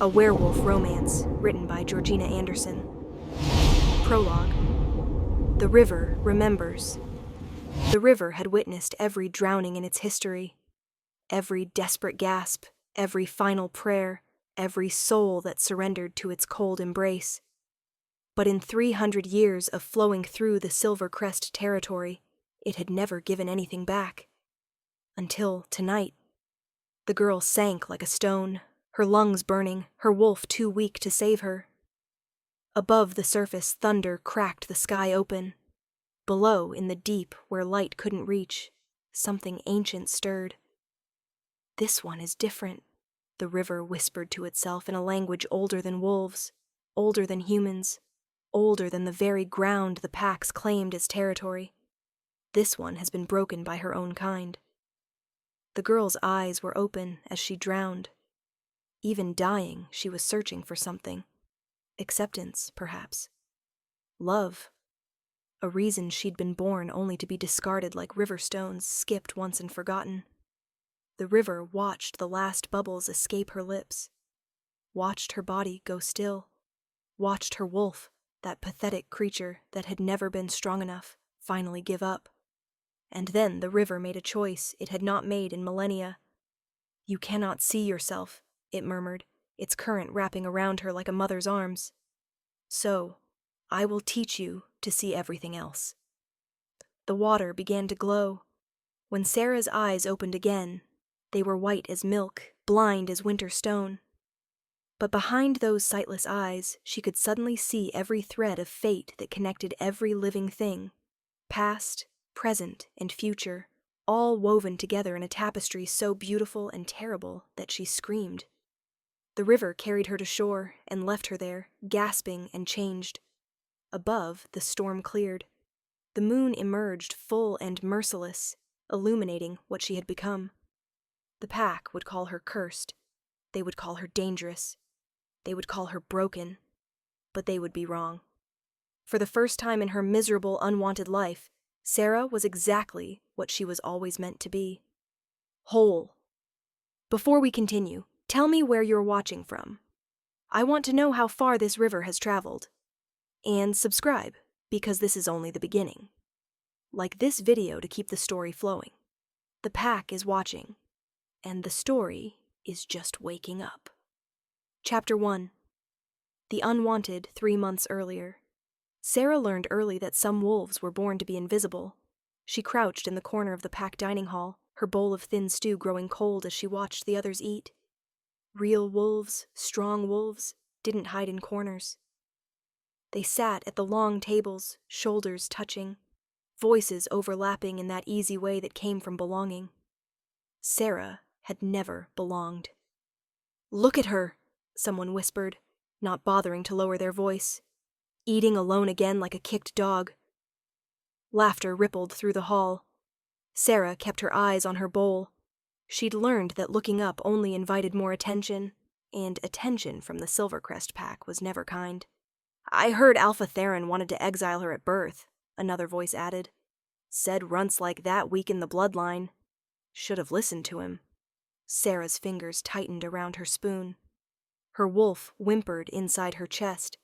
A werewolf romance written by Georgina Anderson. Prologue. The river remembers. The river had witnessed every drowning in its history, every desperate gasp, every final prayer, every soul that surrendered to its cold embrace. But in 300 years of flowing through the Silvercrest territory, it had never given anything back. Until tonight. The girl sank like a stone, her lungs burning, her wolf too weak to save her. Above the surface, thunder cracked the sky open. Below, in the deep, where light couldn't reach, something ancient stirred. "This one is different," the river whispered to itself in a language older than wolves, older than humans, older than the very ground the packs claimed as territory. This one has been broken by her own kind. The girl's eyes were open as she drowned. Even dying, she was searching for something. Acceptance, perhaps. Love. A reason she'd been born only to be discarded like river stones, skipped once and forgotten. The river watched the last bubbles escape her lips. Watched her body go still. Watched her wolf, that pathetic creature that had never been strong enough, finally give up. And then the river made a choice it had not made in millennia. "You cannot see yourself," it murmured, its current wrapping around her like a mother's arms. "So, I will teach you to see everything else." The water began to glow. When Sera's eyes opened again, they were white as milk, blind as winter stone. But behind those sightless eyes, she could suddenly see every thread of fate that connected every living thing, past, present, and future, all woven together in a tapestry so beautiful and terrible that she screamed. The river carried her to shore and left her there, gasping and changed. Above, the storm cleared. The moon emerged full and merciless, illuminating what she had become. The pack would call her cursed. They would call her dangerous. They would call her broken. But they would be wrong. For the first time in her miserable, unwanted life, Sera was exactly what she was always meant to be. Whole. Before we continue, tell me where you're watching from. I want to know how far this river has traveled. And subscribe, because this is only the beginning. Like this video to keep the story flowing. The pack is watching, and the story is just waking up. Chapter 1. The Unwanted 3 months earlier. Sera learned early that some wolves were born to be invisible. She crouched in the corner of the pack dining hall, her bowl of thin stew growing cold as she watched the others eat. Real wolves, strong wolves, didn't hide in corners. They sat at the long tables, shoulders touching, voices overlapping in that easy way that came from belonging. Sera had never belonged. "Look at her," someone whispered, not bothering to lower their voice. "Eating alone again like a kicked dog." Laughter rippled through the hall. Sera kept her eyes on her bowl. She'd learned that looking up only invited more attention, and attention from the Silvercrest Pack was never kind. "I heard Alpha Dacian wanted to exile her at birth," another voice added. "Said runts like that weaken the bloodline. Should have listened to him." Sera's fingers tightened around her spoon. Her wolf whimpered inside her chest,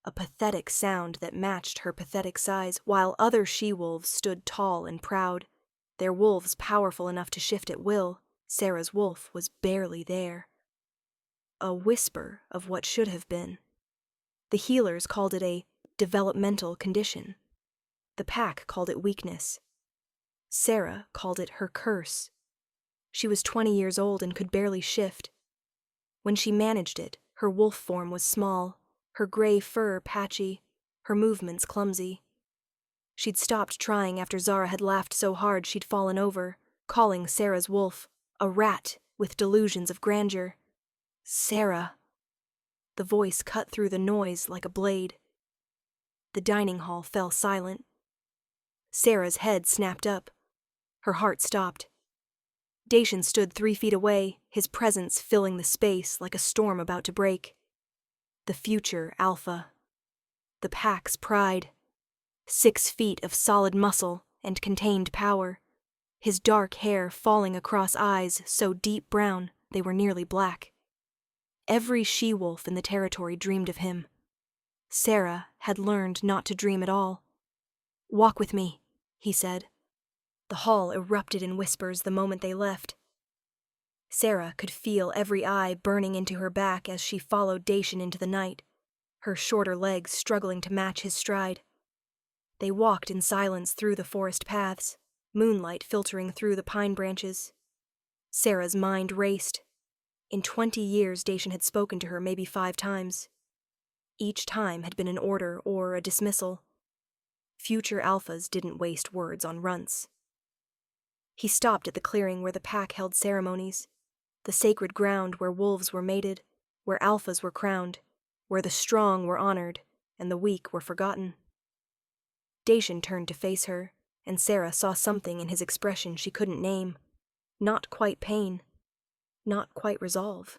a pathetic sound that matched her pathetic size, while other she-wolves stood tall and proud, their wolves powerful enough to shift at will. Sera's wolf was barely there. A whisper of what should have been. The healers called it a developmental condition. The pack called it weakness. Sera called it her curse. She was 20 years old and could barely shift. When she managed it, her wolf form was small, her gray fur patchy, her movements clumsy. She'd stopped trying after Zara had laughed so hard she'd fallen over, calling Sera's wolf a rat with delusions of grandeur. "Sera." The voice cut through the noise like a blade. The dining hall fell silent. Sera's head snapped up. Her heart stopped. Dacian stood 3 feet away, his presence filling the space like a storm about to break. The future Alpha. The pack's pride. 6 feet of solid muscle and contained power. His dark hair falling across eyes so deep brown they were nearly black. Every she-wolf in the territory dreamed of him. Sera had learned not to dream at all. "Walk with me," he said. The hall erupted in whispers the moment they left. Sera could feel every eye burning into her back as she followed Dacian into the night, her shorter legs struggling to match his stride. They walked in silence through the forest paths, moonlight filtering through the pine branches. Sera's mind raced. In 20 years, Dacian had spoken to her maybe 5 times. Each time had been an order or a dismissal. Future alphas didn't waste words on runts. He stopped at the clearing where the pack held ceremonies, the sacred ground where wolves were mated, where alphas were crowned, where the strong were honored and the weak were forgotten. Dacian turned to face her, and Sera saw something in his expression she couldn't name. Not quite pain, not quite resolve.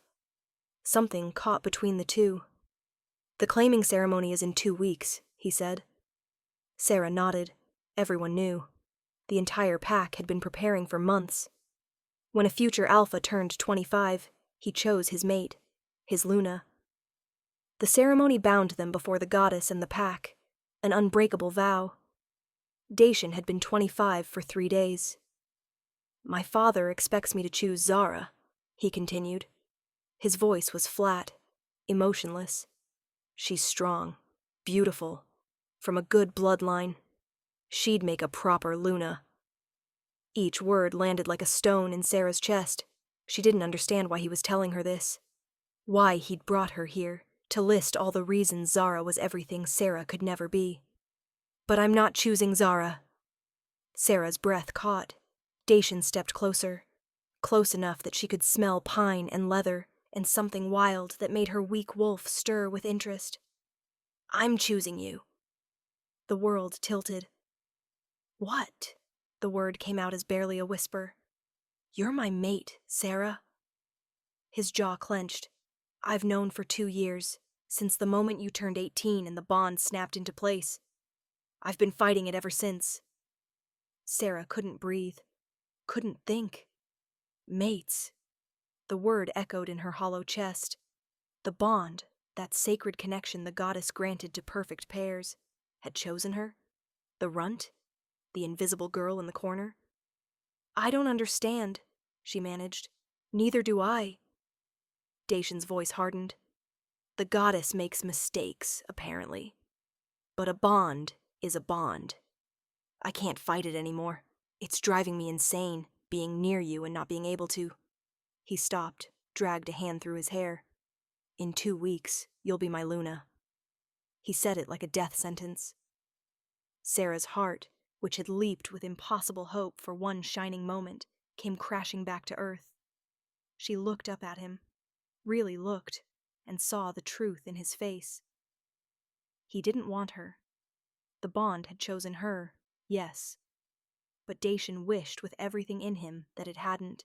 Something caught between the two. "The claiming ceremony is in 2 weeks," he said. Sera nodded. Everyone knew. The entire pack had been preparing for months. When a future alpha turned 25, he chose his mate, his Luna. The ceremony bound them before the goddess and the pack, an unbreakable vow. Dacian had been 25 for 3 days. "My father expects me to choose Zara," he continued. His voice was flat, emotionless. "She's strong, beautiful, from a good bloodline. She'd make a proper Luna." Each word landed like a stone in Sera's chest. She didn't understand why he was telling her this. Why he'd brought her here, to list all the reasons Zara was everything Sera could never be. "But I'm not choosing Zara." Sera's breath caught. Dacian stepped closer, close enough that she could smell pine and leather and something wild that made her weak wolf stir with interest. "I'm choosing you." The world tilted. "What?" The word came out as barely a whisper. "You're my mate, Sera." His jaw clenched. "I've known for 2 years, since the moment you turned 18 and the bond snapped into place. I've been fighting it ever since." Sera couldn't breathe, couldn't think. Mates. The word echoed in her hollow chest. The bond, that sacred connection the goddess granted to perfect pairs, had chosen her? The runt? The invisible girl in the corner? "I don't understand," she managed. "Neither do I." Dacian's voice hardened. "The goddess makes mistakes, apparently. But a bond is a bond. I can't fight it anymore. It's driving me insane, being near you and not being able to." He stopped, dragged a hand through his hair. "In 2 weeks, you'll be my Luna." He said it like a death sentence. Sera's heart, which had leaped with impossible hope for one shining moment, came crashing back to earth. She looked up at him, really looked, and saw the truth in his face. He didn't want her. The bond had chosen her, yes. But Dacian wished with everything in him that it hadn't.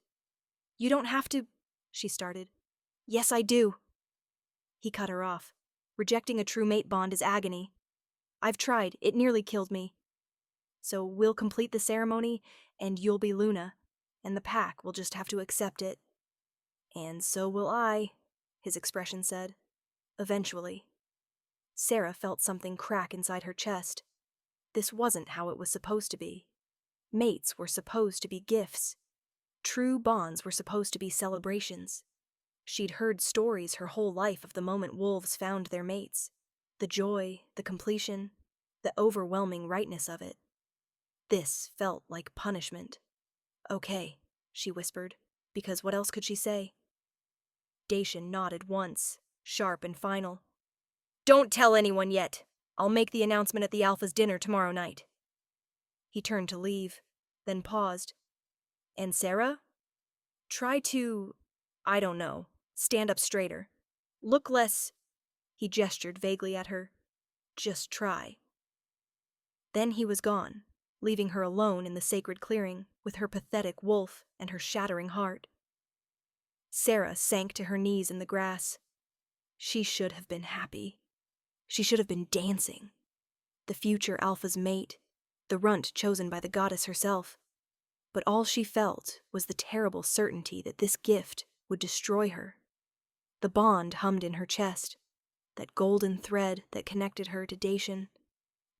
"You don't have to," she started. "Yes, I do." He cut her off. "Rejecting a true mate bond is agony. I've tried, it nearly killed me. So we'll complete the ceremony, and you'll be Luna, and the pack will just have to accept it." "And so will I," his expression said. "Eventually." Sera felt something crack inside her chest. This wasn't how it was supposed to be. Mates were supposed to be gifts. True bonds were supposed to be celebrations. She'd heard stories her whole life of the moment wolves found their mates. The joy, the completion, the overwhelming rightness of it. This felt like punishment. "Okay," she whispered, because what else could she say? Dacian nodded once, sharp and final. "Don't tell anyone yet. I'll make the announcement at the Alpha's dinner tomorrow night." He turned to leave, then paused. "And Sera? Try to, I don't know, stand up straighter. Look less—" He gestured vaguely at her. "Just try." Then he was gone, leaving her alone in the sacred clearing with her pathetic wolf and her shattering heart. Sera sank to her knees in the grass. She should have been happy. She should have been dancing. The future Alpha's mate, the runt chosen by the goddess herself. But all she felt was the terrible certainty that this gift would destroy her. The bond hummed in her chest, that golden thread that connected her to Dacian,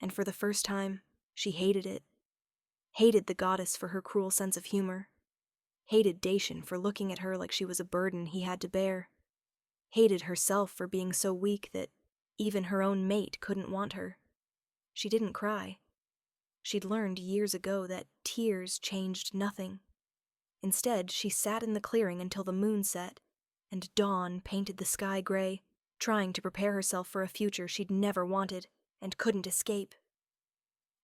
and for the first time, she hated it. Hated the goddess for her cruel sense of humor. Hated Dacian for looking at her like she was a burden he had to bear. Hated herself for being so weak that even her own mate couldn't want her. She didn't cry. She'd learned years ago that tears changed nothing. Instead, she sat in the clearing until the moon set, and dawn painted the sky gray, trying to prepare herself for a future she'd never wanted and couldn't escape.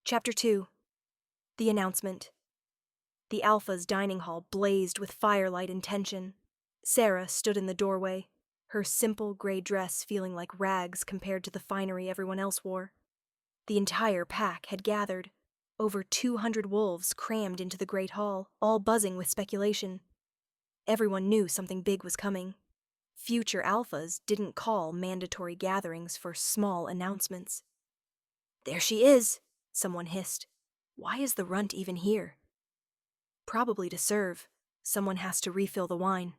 Chapter 2. The Announcement. The Alpha's dining hall blazed with firelight and tension. Sera stood in the doorway, her simple gray dress feeling like rags compared to the finery everyone else wore. The entire pack had gathered, over 200 wolves crammed into the great hall, all buzzing with speculation. Everyone knew something big was coming. Future alphas didn't call mandatory gatherings for small announcements. "There she is," someone hissed. "Why is the runt even here?" "Probably to serve. Someone has to refill the wine."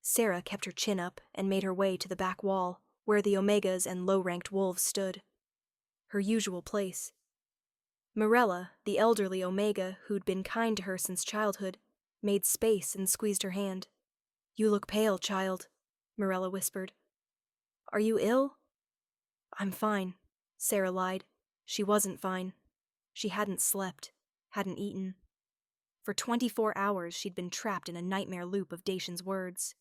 Sera kept her chin up and made her way to the back wall, where the Omegas and low-ranked wolves stood. Her usual place. Morella, the elderly Omega who'd been kind to her since childhood, made space and squeezed her hand. "You look pale, child," Morella whispered. "Are you ill?" "I'm fine," Sera lied. She wasn't fine. She hadn't slept, hadn't eaten. For 24 hours she'd been trapped in a nightmare loop of Dacian's words.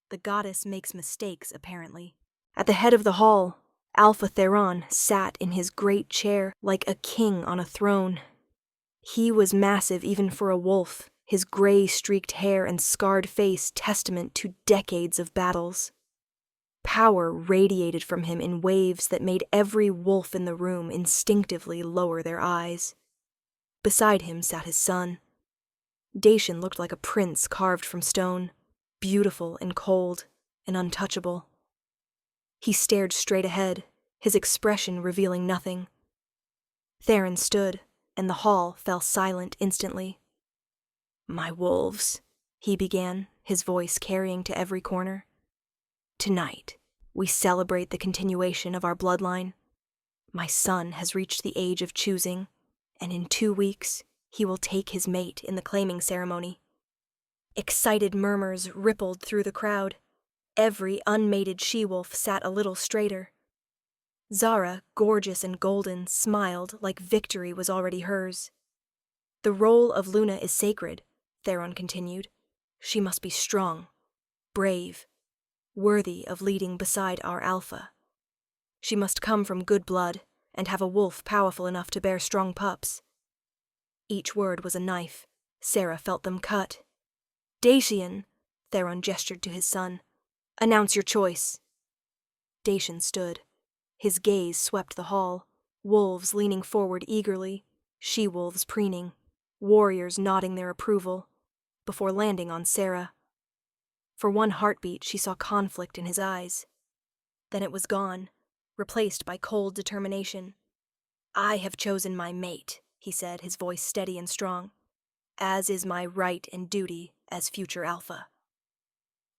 The goddess makes mistakes, apparently. At the head of the hall, Alpha Theron sat in his great chair like a king on a throne. He was massive even for a wolf, his gray-streaked hair and scarred face testament to decades of battles. Power radiated from him in waves that made every wolf in the room instinctively lower their eyes. Beside him sat his son. Dacian looked like a prince carved from stone, beautiful and cold and untouchable. He stared straight ahead, his expression revealing nothing. Theron stood, and the hall fell silent instantly. "My wolves," he began, his voice carrying to every corner. "Tonight, we celebrate the continuation of our bloodline. My son has reached the age of choosing, and in 2 weeks, he will take his mate in the claiming ceremony." Excited murmurs rippled through the crowd. Every unmated she-wolf sat a little straighter. Zara, gorgeous and golden, smiled like victory was already hers. "The role of Luna is sacred," Theron continued. "She must be strong, brave, worthy of leading beside our Alpha. She must come from good blood and have a wolf powerful enough to bear strong pups." Each word was a knife. Sera felt them cut. "Dacian," Theron gestured to his son. "Announce your choice." Dacian stood. His gaze swept the hall, wolves leaning forward eagerly, she-wolves preening, warriors nodding their approval, before landing on Sera. For one heartbeat, she saw conflict in his eyes. Then it was gone, replaced by cold determination. "I have chosen my mate," he said, his voice steady and strong, "as is my right and duty as future Alpha."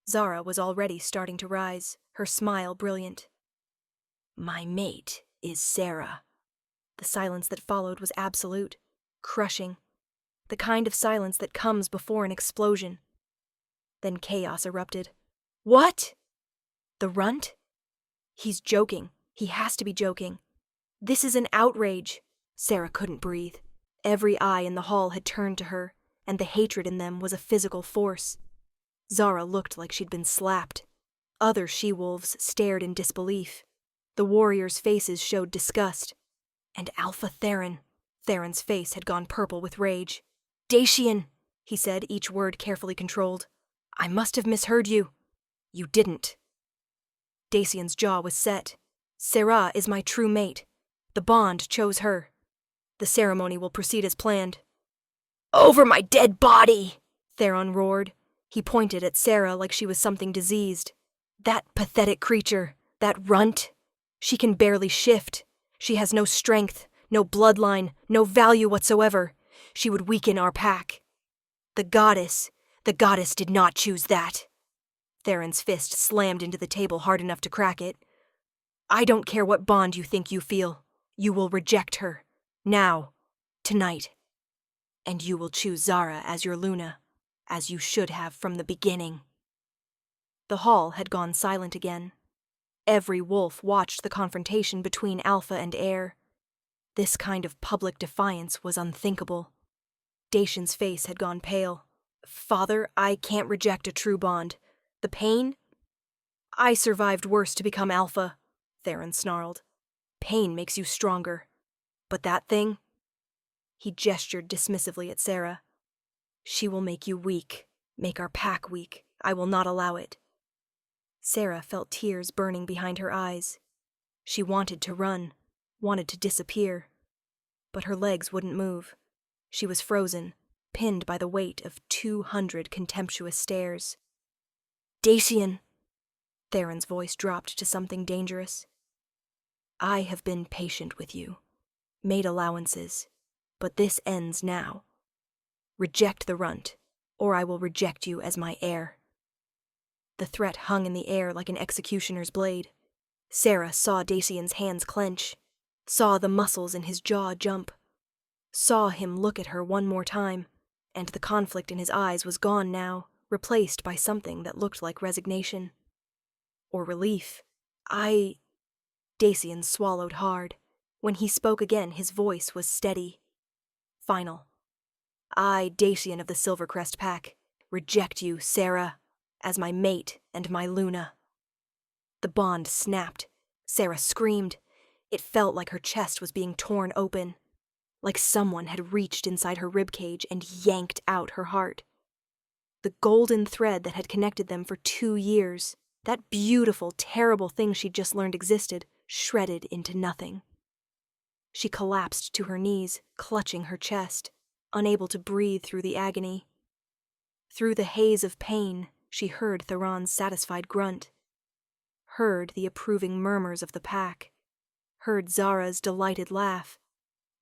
Zara was already starting to rise, her smile brilliant. "My mate is Sera." The silence that followed was absolute, crushing, the kind of silence that comes before an explosion. Then chaos erupted. "What? The runt? He's joking. He has to be joking. This is an outrage." Sera couldn't breathe. Every eye in the hall had turned to her, and the hatred in them was a physical force. Zara looked like she'd been slapped. Other she-wolves stared in disbelief. The warriors' faces showed disgust. And Alpha Theron. Theron's face had gone purple with rage. "Dacian," he said, each word carefully controlled. "I must have misheard you." "You didn't." Dacian's jaw was set. "Sera is my true mate. The bond chose her. The ceremony will proceed as planned." "Over my dead body!" Theron roared. He pointed at Sera like she was something diseased. "That pathetic creature, that runt. She can barely shift. She has no strength, no bloodline, no value whatsoever. She would weaken our pack. The goddess did not choose that." Theron's fist slammed into the table hard enough to crack it. I don't care what bond you think you feel. You will reject her. Now. Tonight. And you will choose Zara as your Luna, as you should have from the beginning. The hall had gone silent again. Every wolf watched the confrontation between Alpha and Air. This kind of public defiance was unthinkable. Dacian's face had gone pale. Father, I can't reject a true bond. The pain? I survived worse to become Alpha, Theron snarled. Pain makes you stronger. But that thing? He gestured dismissively at Sera. She will make you weak, make our pack weak. I will not allow it. Sera felt tears burning behind her eyes. She wanted to run, wanted to disappear. But her legs wouldn't move. She was frozen, pinned by the weight of 200 contemptuous stares. Dacian! Theron's voice dropped to something dangerous. I have been patient with you, made allowances, but this ends now. Reject the runt, or I will reject you as my heir. The threat hung in the air like an executioner's blade. Sera saw Dacian's hands clench, saw the muscles in his jaw jump, saw him look at her one more time, and the conflict in his eyes was gone now, replaced by something that looked like resignation. Or relief. Dacian swallowed hard. When he spoke again, his voice was steady. Final. I, Dacian of the Silvercrest Pack, reject you, Sera, as my mate and my Luna. The bond snapped. Sera screamed. It felt like her chest was being torn open, like someone had reached inside her ribcage and yanked out her heart. The golden thread that had connected them for 2 years, that beautiful, terrible thing she'd just learned existed, shredded into nothing. She collapsed to her knees, clutching her chest, unable to breathe through the agony. Through the haze of pain, she heard Theron's satisfied grunt, heard the approving murmurs of the pack, heard Zara's delighted laugh,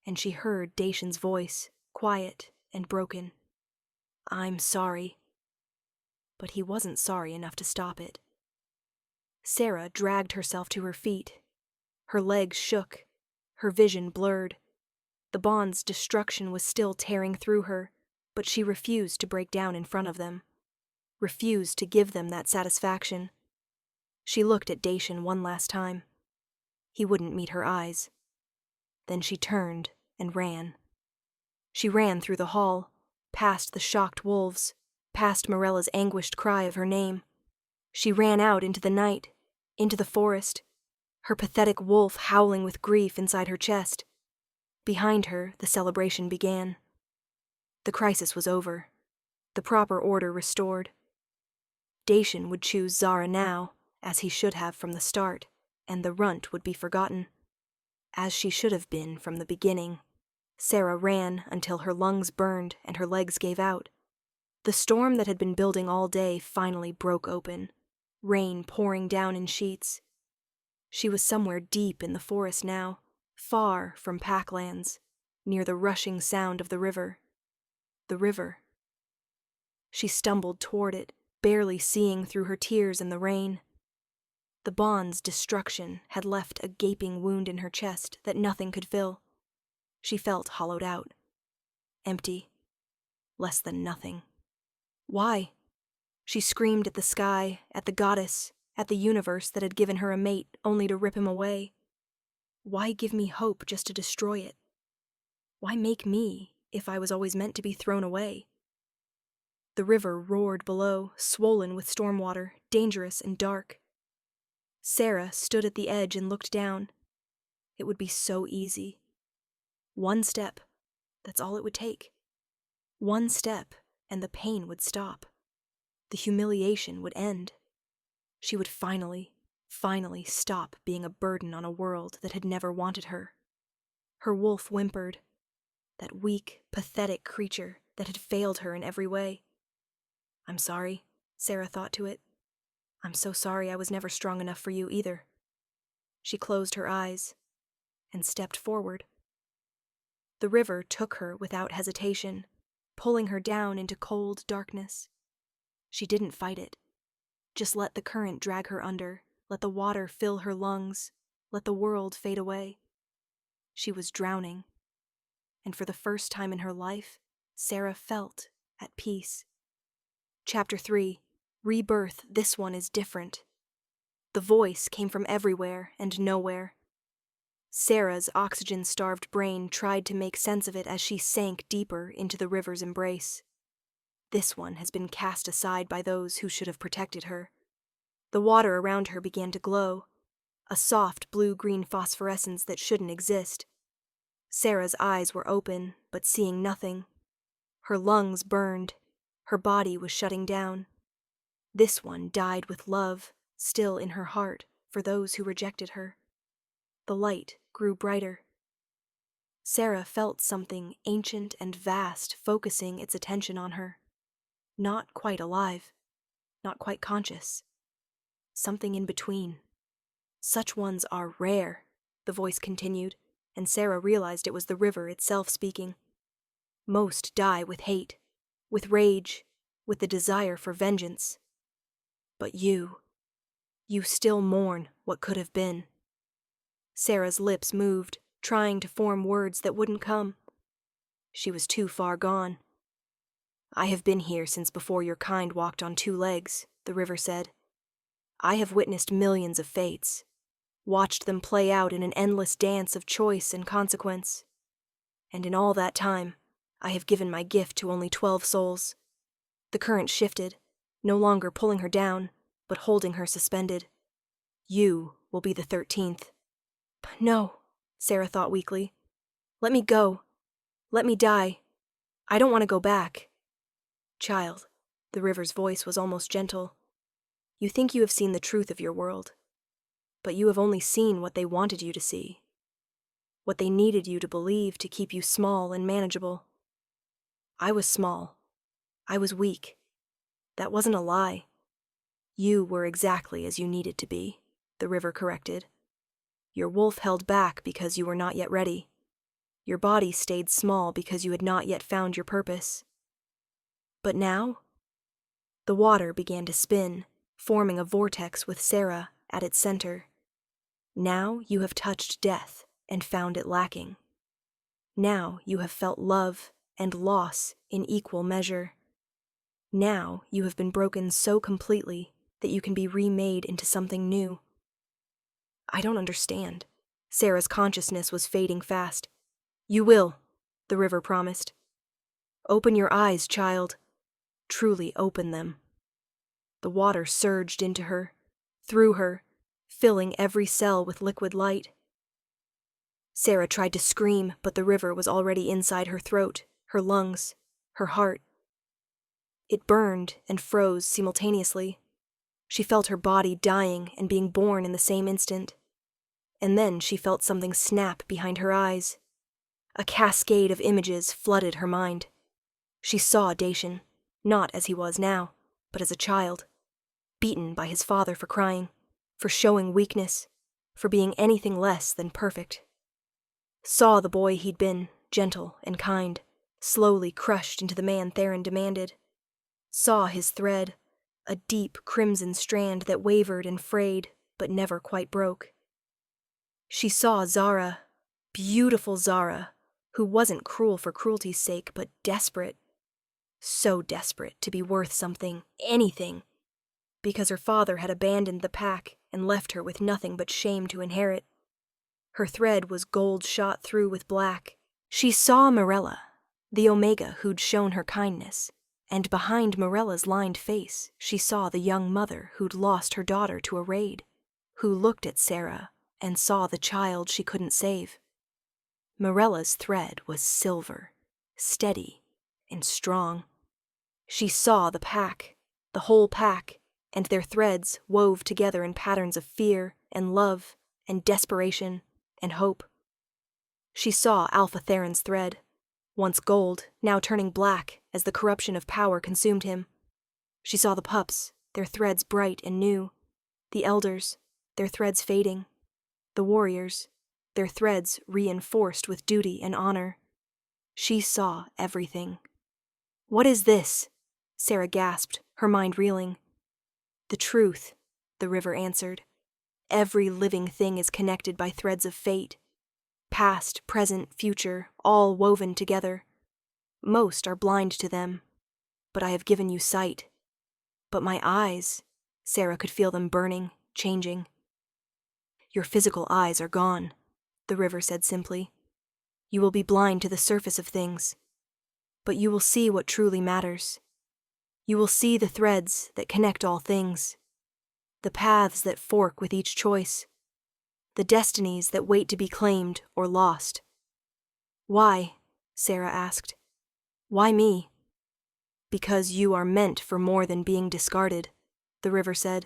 and she heard Dacian's voice, quiet and broken. I'm sorry. But he wasn't sorry enough to stop it. Sera dragged herself to her feet. Her legs shook, her vision blurred. The bond's destruction was still tearing through her, but she refused to break down in front of them, refused to give them that satisfaction. She looked at Dacian one last time. He wouldn't meet her eyes. Then she turned and ran. She ran through the hall, past the shocked wolves, past Morella's anguished cry of her name. She ran out into the night, into the forest, her pathetic wolf howling with grief inside her chest. Behind her, the celebration began. The crisis was over, the proper order restored. Dacian would choose Zara now, as he should have from the start, and the runt would be forgotten. As she should have been from the beginning. Sera ran until her lungs burned and her legs gave out. The storm that had been building all day finally broke open, rain pouring down in sheets. She was somewhere deep in the forest now, far from packlands, near the rushing sound of the river. The river. She stumbled toward it, barely seeing through her tears in the rain. The bond's destruction had left a gaping wound in her chest that nothing could fill. She felt hollowed out. Empty. Less than nothing. Why? She screamed at the sky, at the goddess, at the universe that had given her a mate only to rip him away. Why give me hope just to destroy it? Why make me, if I was always meant to be thrown away? The river roared below, swollen with storm water, dangerous and dark. Sera stood at the edge and looked down. It would be so easy. One step, that's all it would take. One step, and the pain would stop. The humiliation would end. She would finally stop being a burden on a world that had never wanted her. Her wolf whimpered, that weak, pathetic creature that had failed her in every way. I'm sorry, Sera thought to it. I'm so sorry I was never strong enough for you either. She closed her eyes and stepped forward. The river took her without hesitation, pulling her down into cold darkness. She didn't fight it. Just let the current drag her under, let the water fill her lungs, let the world fade away. She was drowning, and for the first time in her life, Sera felt at peace. Chapter 3, Rebirth, this one is different. The voice came from everywhere and nowhere. Sera's oxygen-starved brain tried to make sense of it as she sank deeper into the river's embrace. This one has been cast aside by those who should have protected her. The water around her began to glow, a soft blue-green phosphorescence that shouldn't exist. Sera's eyes were open, but seeing nothing. Her lungs burned. Her body was shutting down. This one died with love, still in her heart, for those who rejected her. The light grew brighter. Sera felt something ancient and vast focusing its attention on her. Not quite alive, not quite conscious. Something in between. Such ones are rare, the voice continued, and Sera realized it was the river itself speaking. Most die with hate, with rage, with the desire for vengeance. But you still mourn what could have been. Sera's lips moved, trying to form words that wouldn't come. She was too far gone. I have been here since before your kind walked on two legs, the river said. I have witnessed millions of fates, watched them play out in an endless dance of choice and consequence. And in all that time, I have given my gift to only 12 souls. The current shifted, no longer pulling her down, but holding her suspended. You will be the 13th. No, Sera thought weakly. Let me go. Let me die. I don't want to go back. Child, the river's voice was almost gentle. You think you have seen the truth of your world, but you have only seen what they wanted you to see, what they needed you to believe to keep you small and manageable. I was small. I was weak. That wasn't a lie. You were exactly as you needed to be, the river corrected. Your wolf held back because you were not yet ready. Your body stayed small because you had not yet found your purpose. But now? The water began to spin, forming a vortex with Sera at its center. Now you have touched death and found it lacking. Now you have felt love and loss in equal measure. Now you have been broken so completely that you can be remade into something new. I don't understand. Sera's consciousness was fading fast. You will, the river promised. Open your eyes, child. Truly open them. The water surged into her, through her, filling every cell with liquid light. Sera tried to scream, but the river was already inside her throat, her lungs, her heart. It burned and froze simultaneously. She felt her body dying and being born in the same instant. And then she felt something snap behind her eyes. A cascade of images flooded her mind. She saw Dacian, not as he was now, but as a child, beaten by his father for crying, for showing weakness, for being anything less than perfect. Saw the boy he'd been, gentle and kind, slowly crushed into the man Theron demanded. Saw his thread, a deep crimson strand that wavered and frayed, but never quite broke. She saw Zara, beautiful Zara, who wasn't cruel for cruelty's sake, but desperate. So desperate to be worth something, anything, because her father had abandoned the pack and left her with nothing but shame to inherit. Her thread was gold shot through with black. She saw Morella, the Omega who'd shown her kindness, and behind Morella's lined face she saw the young mother who'd lost her daughter to a raid, who looked at Sera and saw the child she couldn't save. Morella's thread was silver, steady, and strong. She saw the pack, the whole pack, and their threads wove together in patterns of fear and love and desperation and hope. She saw Alpha Theron's thread, once gold, now turning black as the corruption of power consumed him. She saw the pups, their threads bright and new, the elders, their threads fading, the warriors, their threads reinforced with duty and honor. She saw everything. What is this? Sera gasped, her mind reeling. The truth, the river answered. Every living thing is connected by threads of fate. Past, present, future, all woven together. Most are blind to them, but I have given you sight. But my eyes, Sera could feel them burning, changing. Your physical eyes are gone, the river said simply. You will be blind to the surface of things, but you will see what truly matters. You will see the threads that connect all things, the paths that fork with each choice, the destinies that wait to be claimed or lost. Why? Sera asked. Why me? Because you are meant for more than being discarded, the river said,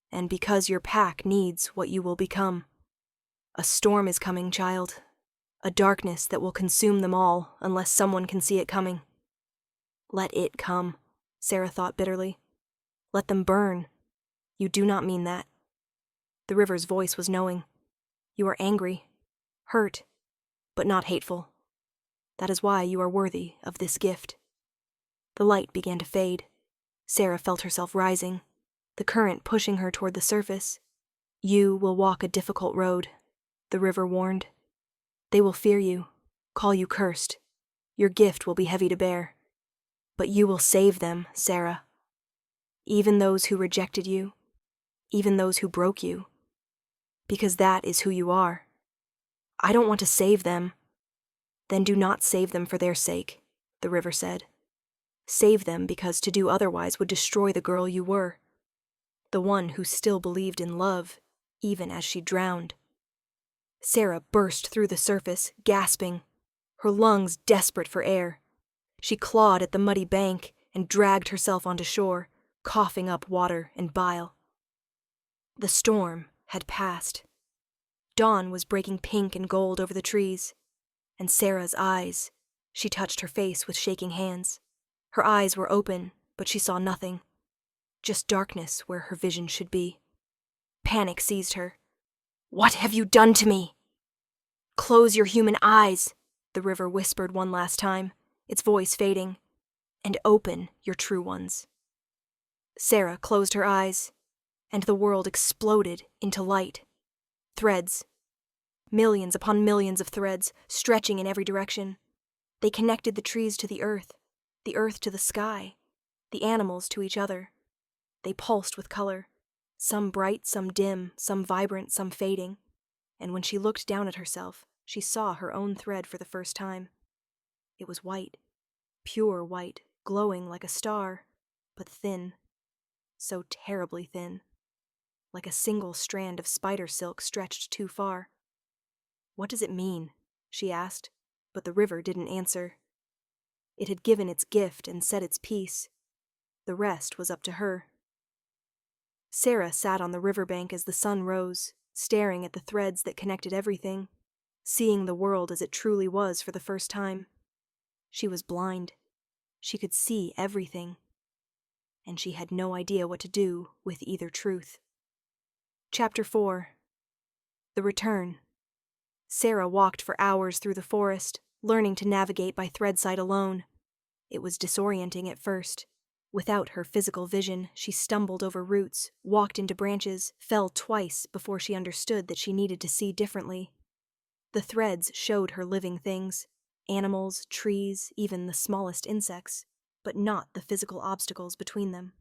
and because your pack needs what you will become. A storm is coming, child, a darkness that will consume them all unless someone can see it coming. Let it come, Sera thought bitterly. Let them burn. You do not mean that. The river's voice was knowing. You are angry, hurt, but not hateful. That is why you are worthy of this gift. The light began to fade. Sera felt herself rising, the current pushing her toward the surface. You will walk a difficult road, the river warned. They will fear you, call you cursed. Your gift will be heavy to bear. But you will save them, Sera. Even those who rejected you, even those who broke you. Because that is who you are. I don't want to save them. Then do not save them for their sake, the river said. Save them because to do otherwise would destroy the girl you were. The one who still believed in love, even as she drowned. Sera burst through the surface, gasping, her lungs desperate for air. She clawed at the muddy bank and dragged herself onto shore, coughing up water and bile. The storm had passed. Dawn was breaking pink and gold over the trees, and Sera's eyes, she touched her face with shaking hands. Her eyes were open, but she saw nothing, just darkness where her vision should be. Panic seized her. What have you done to me? Close your human eyes, the river whispered one last time, its voice fading, and open your true ones. Sera closed her eyes, and the world exploded into light. Threads. Millions upon millions of threads, stretching in every direction. They connected the trees to the earth to the sky, the animals to each other. They pulsed with color, some bright, some dim, some vibrant, some fading. And when she looked down at herself, she saw her own thread for the first time. It was white, pure white, glowing like a star, but thin, so terribly thin, like a single strand of spider silk stretched too far. What does it mean? She asked, but the river didn't answer. It had given its gift and said its piece. The rest was up to her. Sera sat on the riverbank as the sun rose, staring at the threads that connected everything, seeing the world as it truly was for the first time. She was blind. She could see everything. And she had no idea what to do with either truth. Chapter 4. The Return. Sera walked for hours through the forest, learning to navigate by threadsight alone. It was disorienting at first. Without her physical vision, she stumbled over roots, walked into branches, fell twice before she understood that she needed to see differently. The threads showed her living things, animals, trees, even the smallest insects, but not the physical obstacles between them.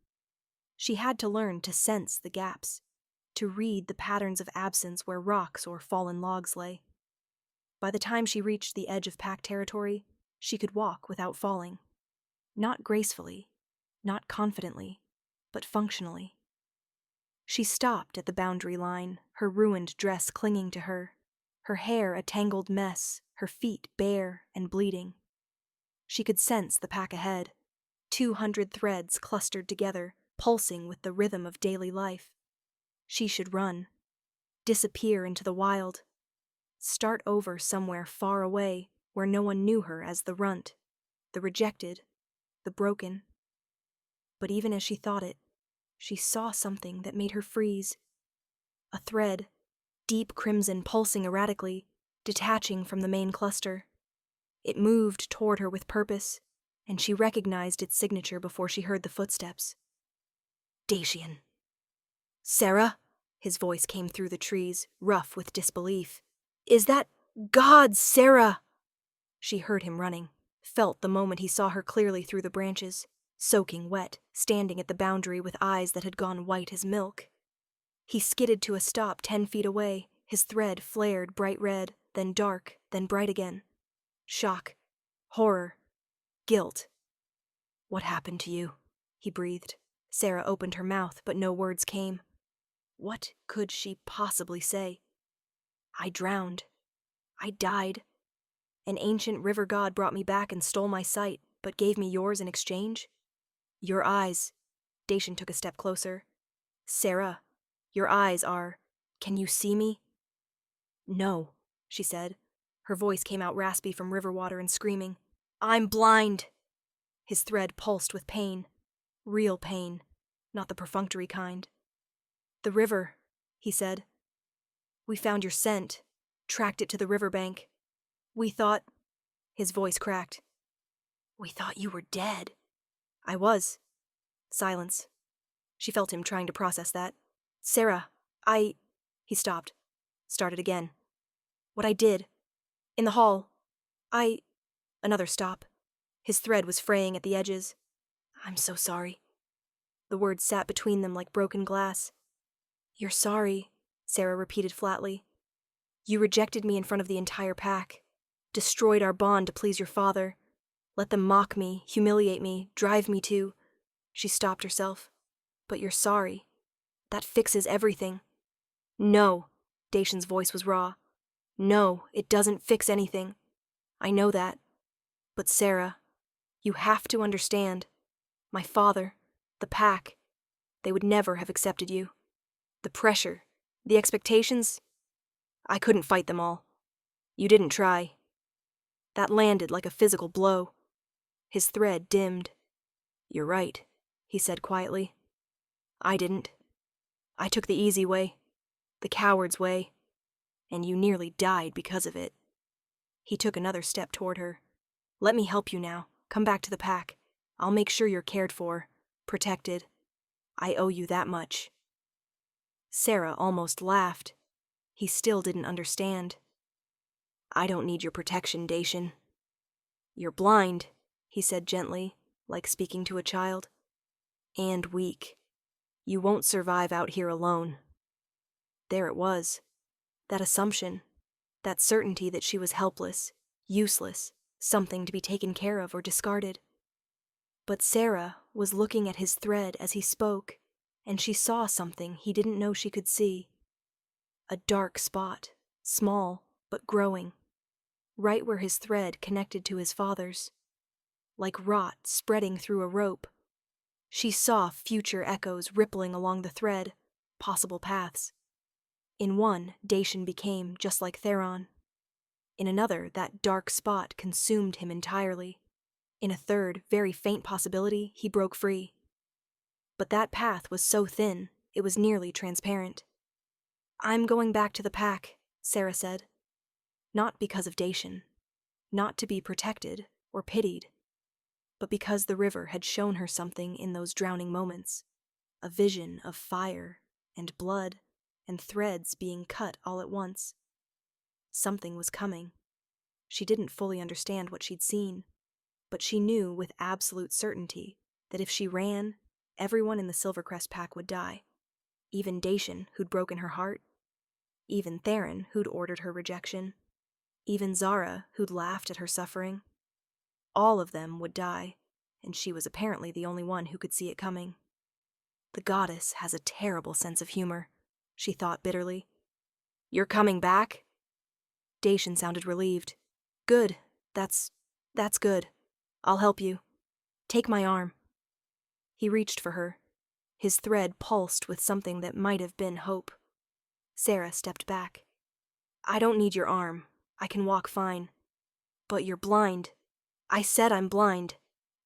She had to learn to sense the gaps, to read the patterns of absence where rocks or fallen logs lay. By the time she reached the edge of pack territory, she could walk without falling. Not gracefully, not confidently, but functionally. She stopped at the boundary line, her ruined dress clinging to her, her hair a tangled mess, her feet bare and bleeding. She could sense the pack ahead, 200 threads clustered together, pulsing with the rhythm of daily life. She should run, disappear into the wild, start over somewhere far away where no one knew her as the runt, the rejected, the broken. But even as she thought it, she saw something that made her freeze. A thread, deep crimson pulsing erratically, detaching from the main cluster. It moved toward her with purpose, and she recognized its signature before she heard the footsteps. Dacian. Sera? His voice came through the trees, rough with disbelief. Is that God, Sera? She heard him running, felt the moment he saw her clearly through the branches, soaking wet, standing at the boundary with eyes that had gone white as milk. He skidded to a stop 10 feet away, his thread flared bright red, then dark, then bright again. Shock, horror, guilt. What happened to you? He breathed. Sera opened her mouth, but no words came. What could she possibly say? I drowned. I died. An ancient river god brought me back and stole my sight, but gave me yours in exchange? Your eyes. Dacian took a step closer. Sera, your eyes are... Can you see me? No, she said. Her voice came out raspy from river water and screaming. I'm blind! His thread pulsed with pain. Real pain, not the perfunctory kind. The river, he said. We found your scent, tracked it to the riverbank. We thought... His voice cracked. We thought you were dead. I was. Silence. She felt him trying to process that. Sera, He stopped. Started again. What I did. In the hall. Another stop. His thread was fraying at the edges. I'm so sorry. The words sat between them like broken glass. You're sorry, Sera repeated flatly. You rejected me in front of the entire pack. Destroyed our bond to please your father. Let them mock me, humiliate me, drive me to... She stopped herself. But you're sorry. That fixes everything. No, Dacian's voice was raw. No, it doesn't fix anything. I know that. But Sera, you have to understand. My father, the pack, they would never have accepted you. The pressure, the expectations, I couldn't fight them all. You didn't try. That landed like a physical blow. His thread dimmed. You're right, he said quietly. I didn't. I took the easy way, the coward's way, and you nearly died because of it. He took another step toward her. Let me help you now. Come back to the pack. I'll make sure you're cared for, protected. I owe you that much. Sera almost laughed. He still didn't understand. I don't need your protection, Dacian. You're blind, he said gently, like speaking to a child. And weak. You won't survive out here alone. There it was. That assumption. That certainty that she was helpless, useless, something to be taken care of or discarded. But Sera was looking at his thread as he spoke, and she saw something he didn't know she could see. A dark spot, small but growing, right where his thread connected to his father's. Like rot spreading through a rope. She saw future echoes rippling along the thread, possible paths. In one, Dacian became just like Theron. In another, that dark spot consumed him entirely. In a third, very faint possibility, he broke free. But that path was so thin, it was nearly transparent. I'm going back to the pack, Sera said. Not because of Dacian. Not to be protected or pitied. But because the river had shown her something in those drowning moments. A vision of fire and blood and threads being cut all at once. Something was coming. She didn't fully understand what she'd seen, but she knew with absolute certainty that if she ran, everyone in the Silvercrest Pack would die. Even Dacian, who'd broken her heart. Even Theron, who'd ordered her rejection. Even Zara, who'd laughed at her suffering. All of them would die, and she was apparently the only one who could see it coming. The goddess has a terrible sense of humor, she thought bitterly. You're coming back? Dacian sounded relieved. Good. That's good. I'll help you. Take my arm. He reached for her. His thread pulsed with something that might have been hope. Sera stepped back. I don't need your arm. I can walk fine. But you're blind. I said I'm blind.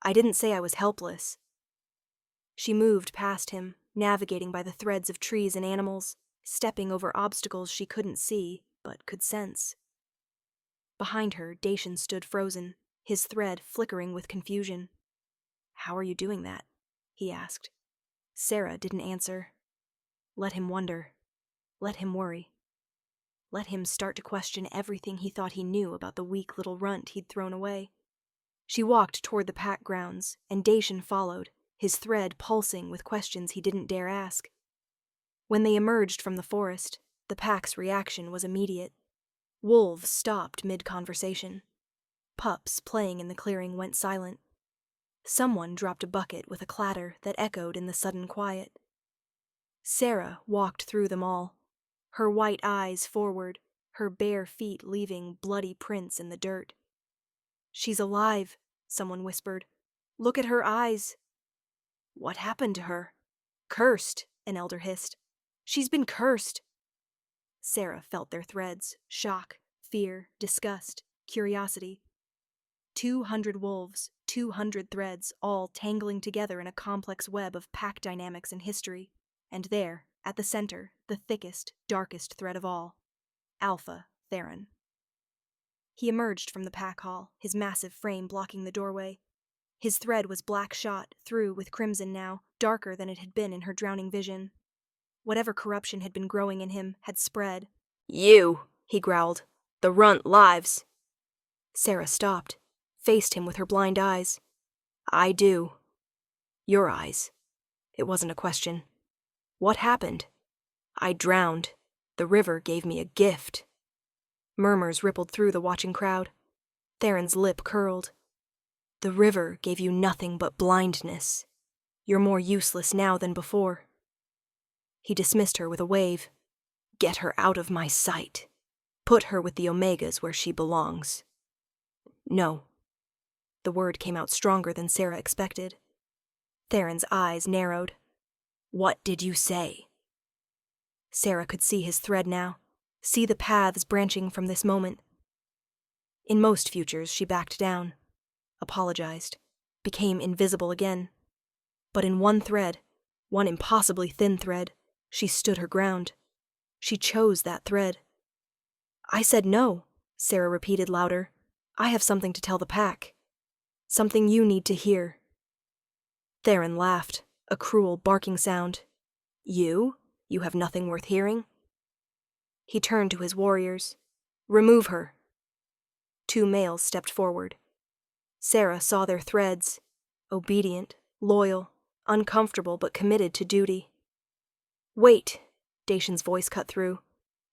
I didn't say I was helpless. She moved past him, navigating by the threads of trees and animals, stepping over obstacles she couldn't see, but could sense. Behind her, Dacian stood frozen, his thread flickering with confusion. How are you doing that? He asked. Sera didn't answer. Let him wonder. Let him worry. Let him start to question everything he thought he knew about the weak little runt he'd thrown away. She walked toward the pack grounds, and Dacian followed, his thread pulsing with questions he didn't dare ask. When they emerged from the forest, the pack's reaction was immediate. Wolves stopped mid-conversation. Pups playing in the clearing went silent. Someone dropped a bucket with a clatter that echoed in the sudden quiet. Sera walked through them all, her white eyes forward, her bare feet leaving bloody prints in the dirt. "She's alive," someone whispered. "Look at her eyes." "What happened to her?" "Cursed," an elder hissed. "She's been cursed." Sera felt their threads: shock, fear, disgust, curiosity. 200 wolves, 200 threads, all tangling together in a complex web of pack dynamics and history. And there, at the center, the thickest, darkest thread of all, Alpha Dacian. He emerged from the pack hall, his massive frame blocking the doorway. His thread was black shot, through with crimson now, darker than it had been in her drowning vision. Whatever corruption had been growing in him had spread. "You," he growled. "The runt lives." Sera stopped, faced him with her blind eyes. "I do." "Your eyes." It wasn't a question. "What happened?" "I drowned. The river gave me a gift." Murmurs rippled through the watching crowd. Theron's lip curled. "The river gave you nothing but blindness. You're more useless now than before." He dismissed her with a wave. "Get her out of my sight. Put her with the Omegas where she belongs." "No." The word came out stronger than Sera expected. Theron's eyes narrowed. "What did you say?" Sera could see his thread now, see the paths branching from this moment. In most futures, she backed down, apologized, became invisible again. But in one thread, one impossibly thin thread, she stood her ground. She chose that thread. "I said no," Sera repeated louder. "I have something to tell the pack. Something you need to hear." Theron laughed, a cruel barking sound. "You? You have nothing worth hearing?" He turned to his warriors. "Remove her." 2 males stepped forward. Sera saw their threads, obedient, loyal, uncomfortable but committed to duty. "Wait," Dacian's voice cut through.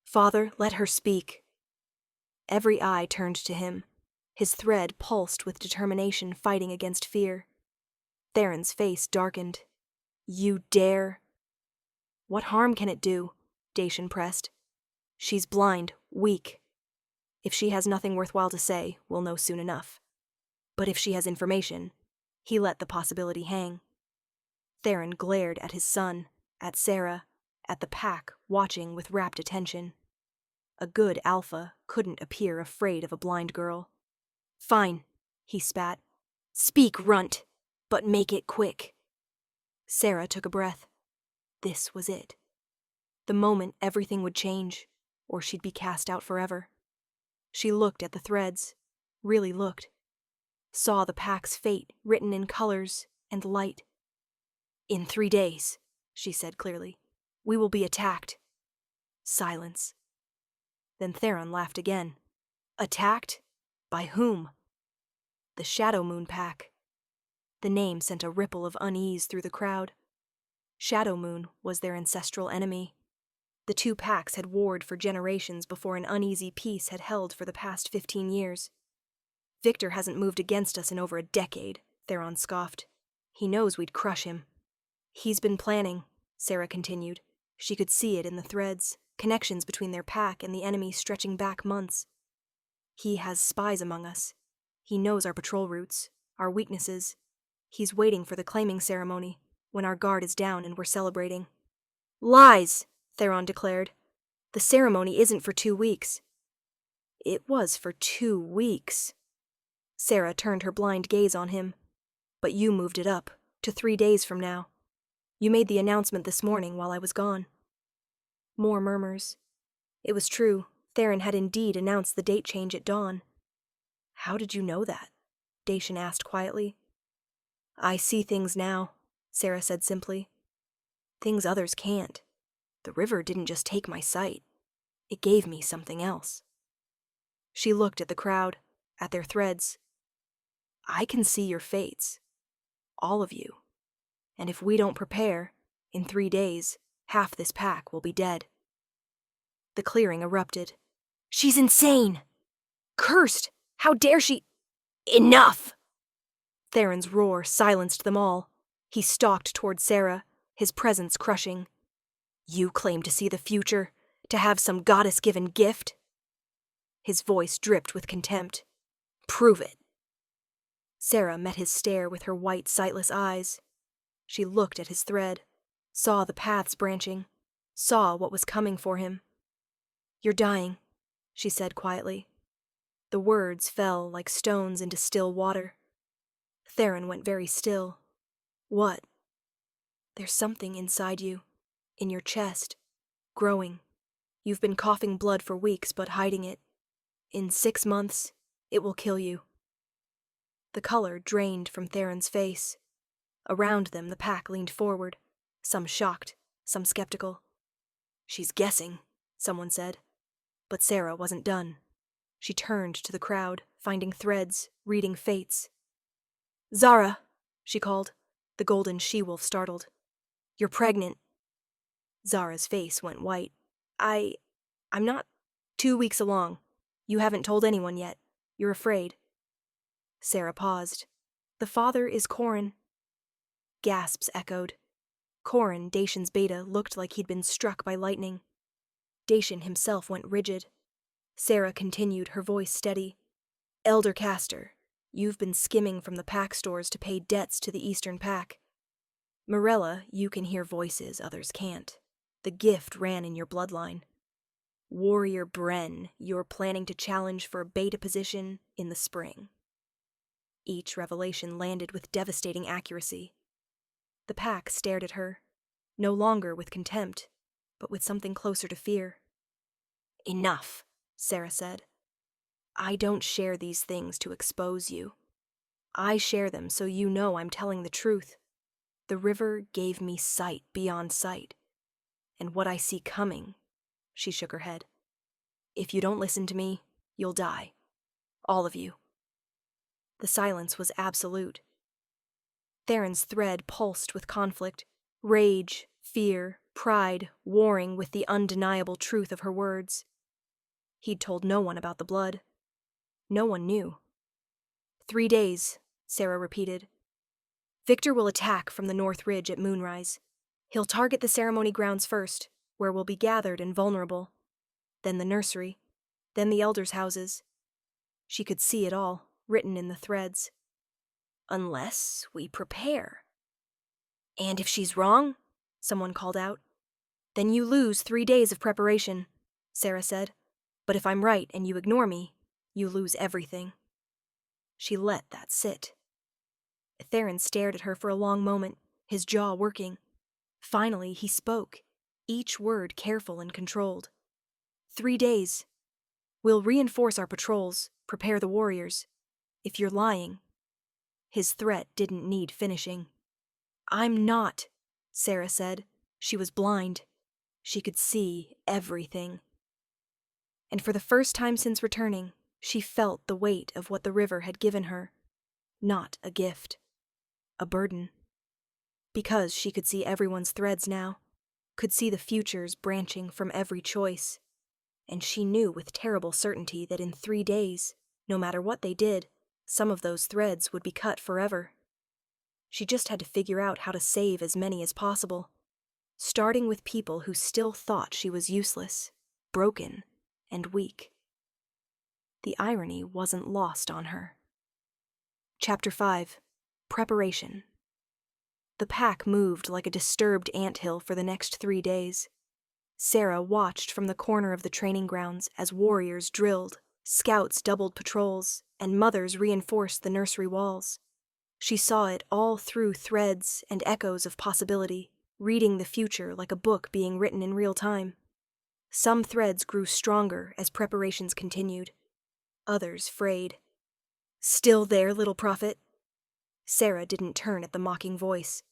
"Father, let her speak." Every eye turned to him. His thread pulsed with determination fighting against fear. Theron's face darkened. "You dare?" "What harm can it do?" Dacian pressed. "She's blind, weak. If she has nothing worthwhile to say, we'll know soon enough. But if she has information," he let the possibility hang. Theron glared at his son, at Sera, at the pack watching with rapt attention. A good alpha couldn't appear afraid of a blind girl. "Fine," he spat. "Speak, runt, but make it quick." Sera took a breath. This was it. The moment everything would change, or she'd be cast out forever. She looked at the threads, really looked. Saw the pack's fate written in colors and light. "In 3 days," she said clearly, "we will be attacked." Silence. Then Theron laughed again. "Attacked? By whom?" "The Shadow Moon Pack." The name sent a ripple of unease through the crowd. Shadow Moon was their ancestral enemy. The 2 packs had warred for generations before an uneasy peace had held for the past 15 years. "Victor hasn't moved against us in over a decade," Theron scoffed. "He knows we'd crush him." "He's been planning," Sera continued. She could see it in the threads, connections between their pack and the enemy stretching back months. "He has spies among us. He knows our patrol routes, our weaknesses. He's waiting for the claiming ceremony, when our guard is down and we're celebrating." "Lies!" Theron declared. "The ceremony isn't for 2 weeks." "It was for 2 weeks." Sera turned her blind gaze on him. "But you moved it up, to 3 days from now. You made the announcement this morning while I was gone." More murmurs. It was true, Theron had indeed announced the date change at dawn. "How did you know that?" Dacian asked quietly. "I see things now," Sera said simply. "Things others can't." The river didn't just take my sight. It gave me something else. She looked at the crowd, at their threads. I can see your fates. All of you. And if we don't prepare, in 3 days, half this pack will be dead. The clearing erupted. She's insane! Cursed! How dare she— Enough! Theron's roar silenced them all. He stalked toward Sera, his presence crushing. You claim to see the future, to have some goddess-given gift? His voice dripped with contempt. Prove it. Sera met his stare with her white, sightless eyes. She looked at his thread, saw the paths branching, saw what was coming for him. You're dying, she said quietly. The words fell like stones into still water. Theron went very still. What? There's something inside you, in your chest, growing. You've been coughing blood for weeks, but hiding it. In 6 months, it will kill you. The color drained from Theron's face. Around them, the pack leaned forward, some shocked, some skeptical. She's guessing, someone said. But Sera wasn't done. She turned to the crowd, finding threads, reading fates. Zara, she called, the golden she-wolf startled. You're pregnant. Zara's face went white. I'm not 2 weeks along. You haven't told anyone yet. You're afraid. Sera paused. The father is Corin. Gasps echoed. Corin, Dacian's beta, looked like he'd been struck by lightning. Dacian himself went rigid. Sera continued, her voice steady. Elder Caster, you've been skimming from the pack stores to pay debts to the Eastern Pack. Morella, you can hear voices others can't. The gift ran in your bloodline. Warrior Bren, you're planning to challenge for a beta position in the spring. Each revelation landed with devastating accuracy. The pack stared at her, no longer with contempt, but with something closer to fear. Enough, Sera said. I don't share these things to expose you. I share them so you know I'm telling the truth. The river gave me sight beyond sight. And what I see coming, she shook her head. If you don't listen to me, you'll die. All of you. The silence was absolute. Theron's thread pulsed with conflict, rage, fear, pride, warring with the undeniable truth of her words. He'd told no one about the blood. No one knew. 3 days, Sera repeated. Victor will attack from the North Ridge at moonrise. He'll target the ceremony grounds first, where we'll be gathered and vulnerable. Then the nursery. Then the elders' houses. She could see it all, written in the threads. Unless we prepare. And if she's wrong, someone called out. Then you lose 3 days of preparation, Sera said. But if I'm right and you ignore me, you lose everything. She let that sit. Theron stared at her for a long moment, his jaw working. Finally, he spoke, each word careful and controlled. 3 days. We'll reinforce our patrols, prepare the warriors. If you're lying. His threat didn't need finishing. I'm not, Sera said. She was blind. She could see everything. And for the first time since returning, she felt the weight of what the river had given her. Not a gift. A burden. Because she could see everyone's threads now, could see the futures branching from every choice. And she knew with terrible certainty that in 3 days, no matter what they did, some of those threads would be cut forever. She just had to figure out how to save as many as possible, starting with people who still thought she was useless, broken, and weak. The irony wasn't lost on her. Chapter 5. Preparation. The pack moved like a disturbed anthill for the next 3 days. Sera watched from the corner of the training grounds as warriors drilled, scouts doubled patrols, and mothers reinforced the nursery walls. She saw it all through threads and echoes of possibility, reading the future like a book being written in real time. Some threads grew stronger as preparations continued. Others frayed. Still there, little prophet? Sera didn't turn at the mocking voice.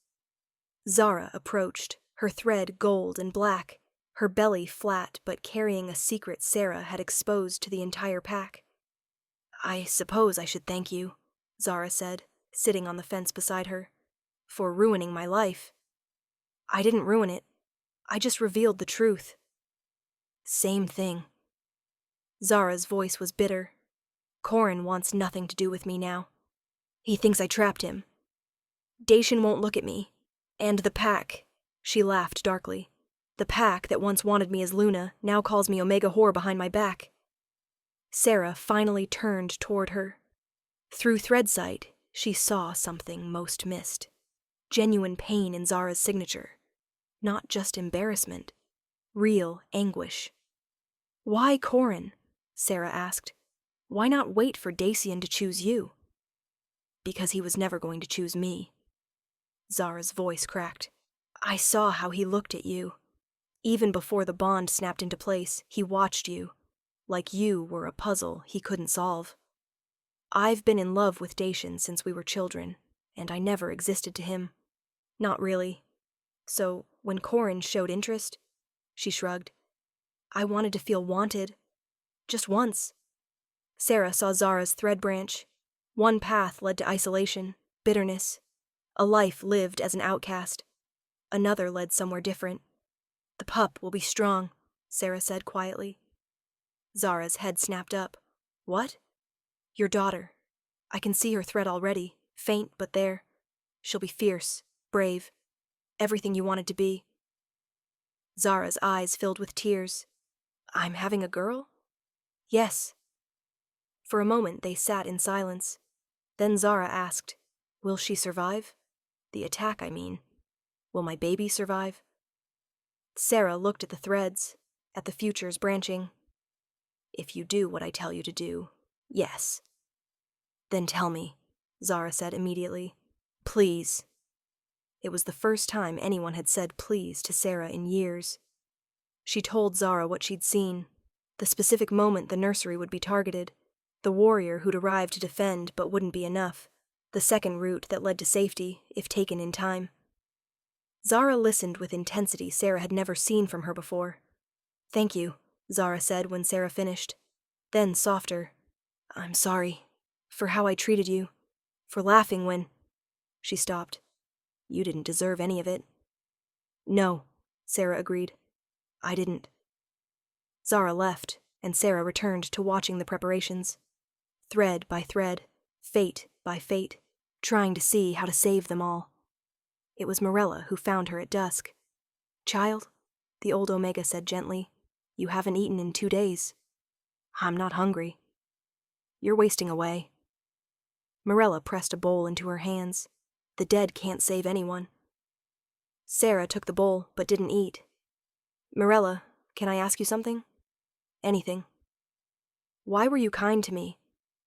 Zara approached, her thread gold and black, her belly flat but carrying a secret Sera had exposed to the entire pack. "I suppose I should thank you," Zara said, sitting on the fence beside her, "for ruining my life." "I didn't ruin it. I just revealed the truth." "Same thing." Zara's voice was bitter. "Corin wants nothing to do with me now. He thinks I trapped him. Dacian won't look at me. And the pack," she laughed darkly, "the pack that once wanted me as Luna now calls me Omega Whore behind my back." Sera finally turned toward her. Through threadsight, she saw something most missed. Genuine pain in Zara's signature. Not just embarrassment. Real anguish. "Why Corin?" Sera asked. "Why not wait for Dacian to choose you?" "Because he was never going to choose me." Zara's voice cracked. "I saw how he looked at you. Even before the bond snapped into place, he watched you. Like you were a puzzle he couldn't solve. I've been in love with Dacian since we were children, and I never existed to him. Not really. So, when Corin showed interest," she shrugged, "I wanted to feel wanted. Just once." Sera saw Zara's thread branch. One path led to isolation, bitterness, a life lived as an outcast. Another led somewhere different. "The pup will be strong," Sera said quietly. Zara's head snapped up. "What?" "Your daughter. I can see her thread already, faint but there. She'll be fierce, brave, everything you wanted to be." Zara's eyes filled with tears. "I'm having a girl?" "Yes." For a moment they sat in silence. Then Zara asked, "Will she survive? The attack, I mean. Will my baby survive?" Sera looked at the threads, at the futures branching. "If you do what I tell you to do, yes." "Then tell me," Zara said immediately. "Please." It was the first time anyone had said please to Sera in years. She told Zara what she'd seen, the specific moment the nursery would be targeted, the warrior who'd arrived to defend but wouldn't be enough, the second route that led to safety, if taken in time. Zara listened with intensity Sera had never seen from her before. "Thank you," Zara said when Sera finished. Then softer, "I'm sorry. For how I treated you. For laughing when—" She stopped. "You didn't deserve any of it." "No," Sera agreed. "I didn't." Zara left, and Sera returned to watching the preparations. Thread by thread, fate by fate, trying to see how to save them all. It was Morella who found her at dusk. "Child," the old Omega said gently, "you haven't eaten in 2 days." "I'm not hungry." "You're wasting away." Morella pressed a bowl into her hands. "The dead can't save anyone." Sera took the bowl, but didn't eat. "Morella, can I ask you something?" "Anything." "Why were you kind to me?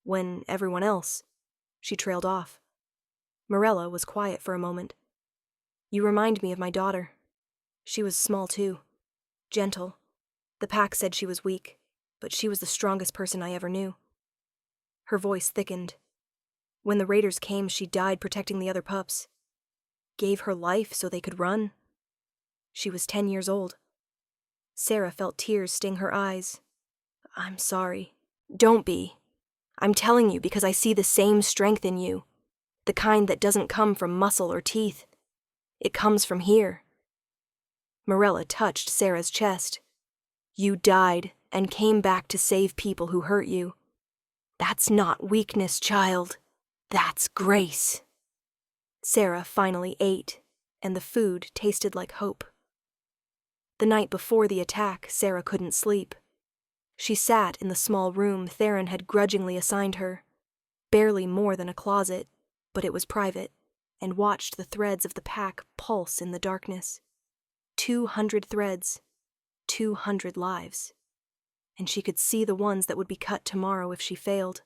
When everyone else—" She trailed off. Morella was quiet for a moment. "You remind me of my daughter. She was small too. Gentle. The pack said she was weak, but she was the strongest person I ever knew." Her voice thickened. "When the raiders came, she died protecting the other pups. Gave her life so they could run. She was 10 years old." Sera felt tears sting her eyes. "I'm sorry." "Don't be. I'm telling you because I see the same strength in you. The kind that doesn't come from muscle or teeth. It comes from here." Morella touched Sera's chest. "You died and came back to save people who hurt you. That's not weakness, child. That's grace." Sera finally ate, and the food tasted like hope. The night before the attack, Sera couldn't sleep. She sat in the small room Theron had grudgingly assigned her, barely more than a closet, but it was private, and watched the threads of the pack pulse in the darkness. 200 threads, 200 lives. And she could see the ones that would be cut tomorrow if she failed.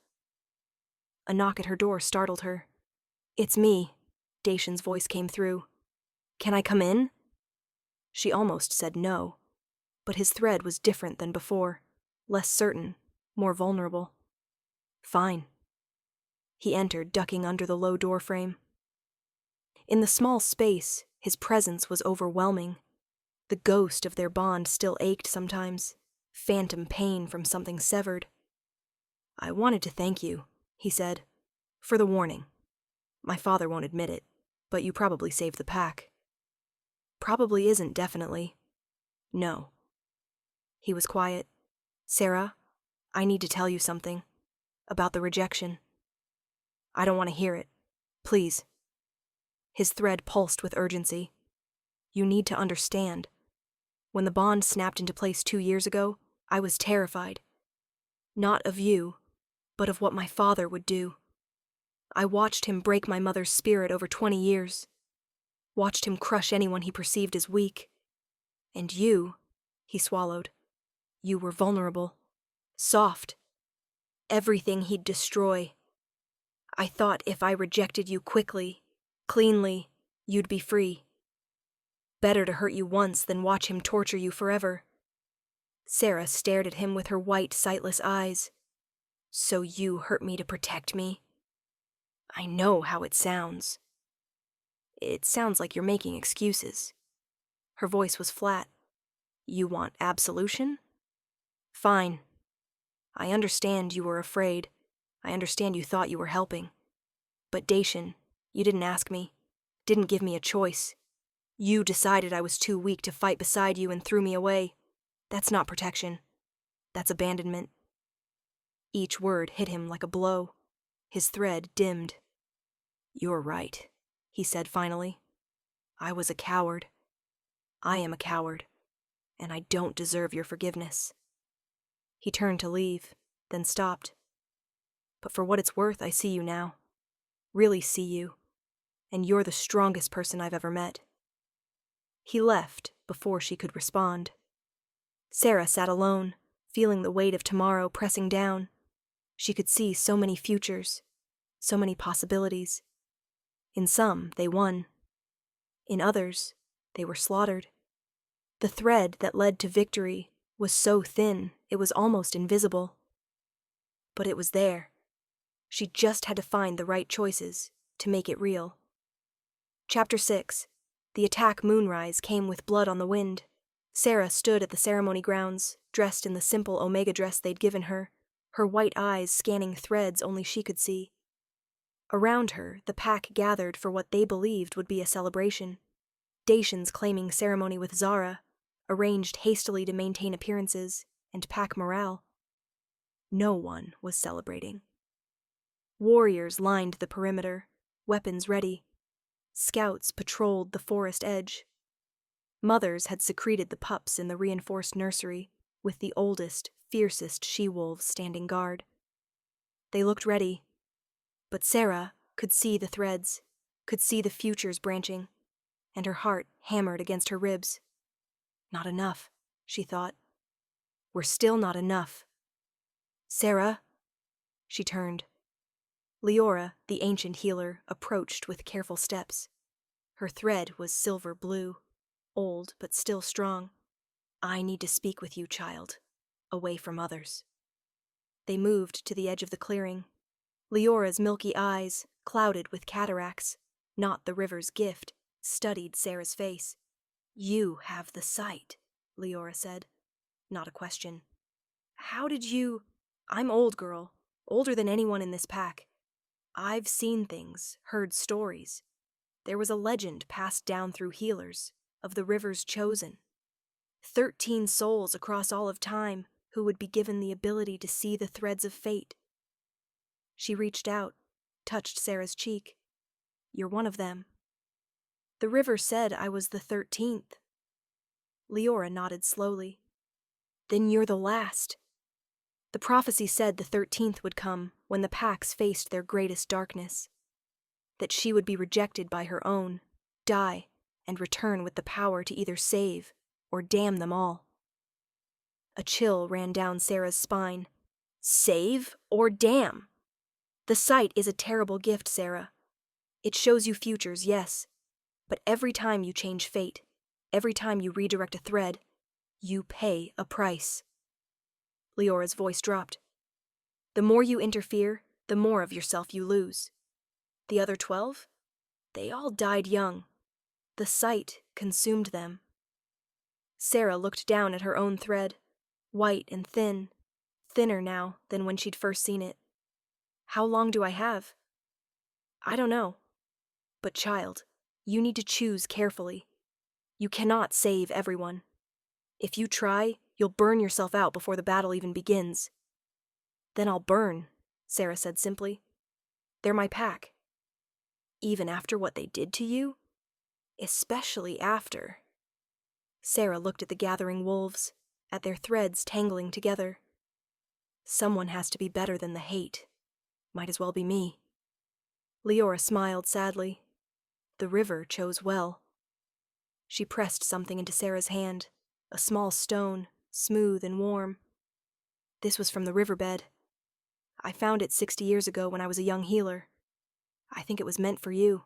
A knock at her door startled her. "It's me," Dacian's voice came through. "Can I come in?" She almost said no, but his thread was different than before, less certain, more vulnerable. "Fine." He entered, ducking under the low doorframe. In the small space, his presence was overwhelming. The ghost of their bond still ached sometimes, phantom pain from something severed. "I wanted to thank you," he said, "for the warning. My father won't admit it, but you probably saved the pack." "Probably isn't definitely." "No." He was quiet. "Sera, I need to tell you something. About the rejection." "I don't want to hear it. Please." His thread pulsed with urgency. "You need to understand. When the bond snapped into place 2 years ago, I was terrified. Not of you, but of what my father would do. I watched him break my mother's spirit over 20 years. Watched him crush anyone he perceived as weak. And you," he swallowed, "you were vulnerable. Soft. Everything he'd destroy. I thought if I rejected you quickly, cleanly, you'd be free. Better to hurt you once than watch him torture you forever." Sera stared at him with her white, sightless eyes. "So you hurt me to protect me?" "I know how it sounds." "It sounds like you're making excuses." Her voice was flat. "You want absolution? Fine. I understand you were afraid. I understand you thought you were helping. But Dacian, you didn't ask me. Didn't give me a choice. You decided I was too weak to fight beside you and threw me away. That's not protection. That's abandonment." Each word hit him like a blow. His thread dimmed. "You're right," he said finally. "I was a coward. I am a coward, and I don't deserve your forgiveness." He turned to leave, then stopped. "But for what it's worth, I see you now. Really see you. And you're the strongest person I've ever met." He left before she could respond. Sera sat alone, feeling the weight of tomorrow pressing down. She could see so many futures, so many possibilities. In some, they won. In others, they were slaughtered. The thread that led to victory was so thin it was almost invisible. But it was there. She just had to find the right choices to make it real. Chapter 6. The attack moonrise came with blood on the wind. Sera stood at the ceremony grounds, dressed in the simple omega dress they'd given her, her white eyes scanning threads only she could see. Around her, the pack gathered for what they believed would be a celebration. Dacians claiming ceremony with Zara, arranged hastily to maintain appearances and pack morale. No one was celebrating. Warriors lined the perimeter, weapons ready. Scouts patrolled the forest edge. Mothers had secreted the pups in the reinforced nursery, with the oldest, fiercest she-wolves standing guard. They looked ready, but Sera could see the threads, could see the futures branching, and her heart hammered against her ribs. Not enough, she thought. We're still not enough. "Sera?" She turned. Leora, the ancient healer, approached with careful steps. Her thread was silver blue, old but still strong. "I need to speak with you, child, away from others." They moved to the edge of the clearing. Leora's milky eyes, clouded with cataracts, not the river's gift, studied Sera's face. "You have the sight," Leora said. Not a question. "How did you—" "I'm old, girl. Older than anyone in this pack. I've seen things, heard stories. There was a legend passed down through healers, of the river's chosen. 13 souls across all of time who would be given the ability to see the threads of fate." She reached out, touched Sera's cheek. "You're one of them." "The river said I was the 13th. Leora nodded slowly. "Then you're the last. The prophecy said the 13th would come when the packs faced their greatest darkness. That she would be rejected by her own, die, and return with the power to either save or damn them all." A chill ran down Sera's spine. Save or damn? The sight is a terrible gift, Sera. It shows you futures, yes, but every time you change fate, every time you redirect a thread, you pay a price. Leora's voice dropped. The more you interfere, the more of yourself you lose. The other 12? They all died young. The sight consumed them. Sera looked down at her own thread, white and thin, thinner now than when she'd first seen it. How long do I have? I don't know. But child, you need to choose carefully. You cannot save everyone. If you try, you'll burn yourself out before the battle even begins. Then I'll burn, Sera said simply. They're my pack. Even after what they did to you? Especially after. Sera looked at the gathering wolves, at their threads tangling together. Someone has to be better than the hate. Might as well be me. Leora smiled sadly. The river chose well. She pressed something into Sera's hand, a small stone, smooth and warm. This was from the riverbed. I found it 60 years ago when I was a young healer. I think it was meant for you.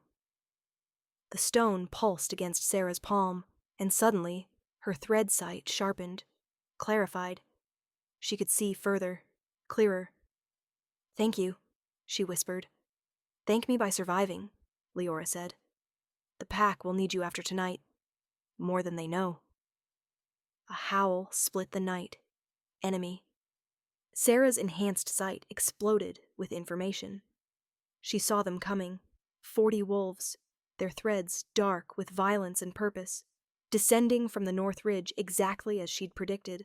The stone pulsed against Sera's palm, and suddenly, her thread sight sharpened, clarified. She could see further, clearer. Thank you, she whispered. Thank me by surviving, Leora said. The pack will need you after tonight, more than they know. A howl split the night. Enemy. Sera's enhanced sight exploded with information. She saw them coming, 40 wolves, their threads dark with violence and purpose, descending from the north ridge exactly as she'd predicted.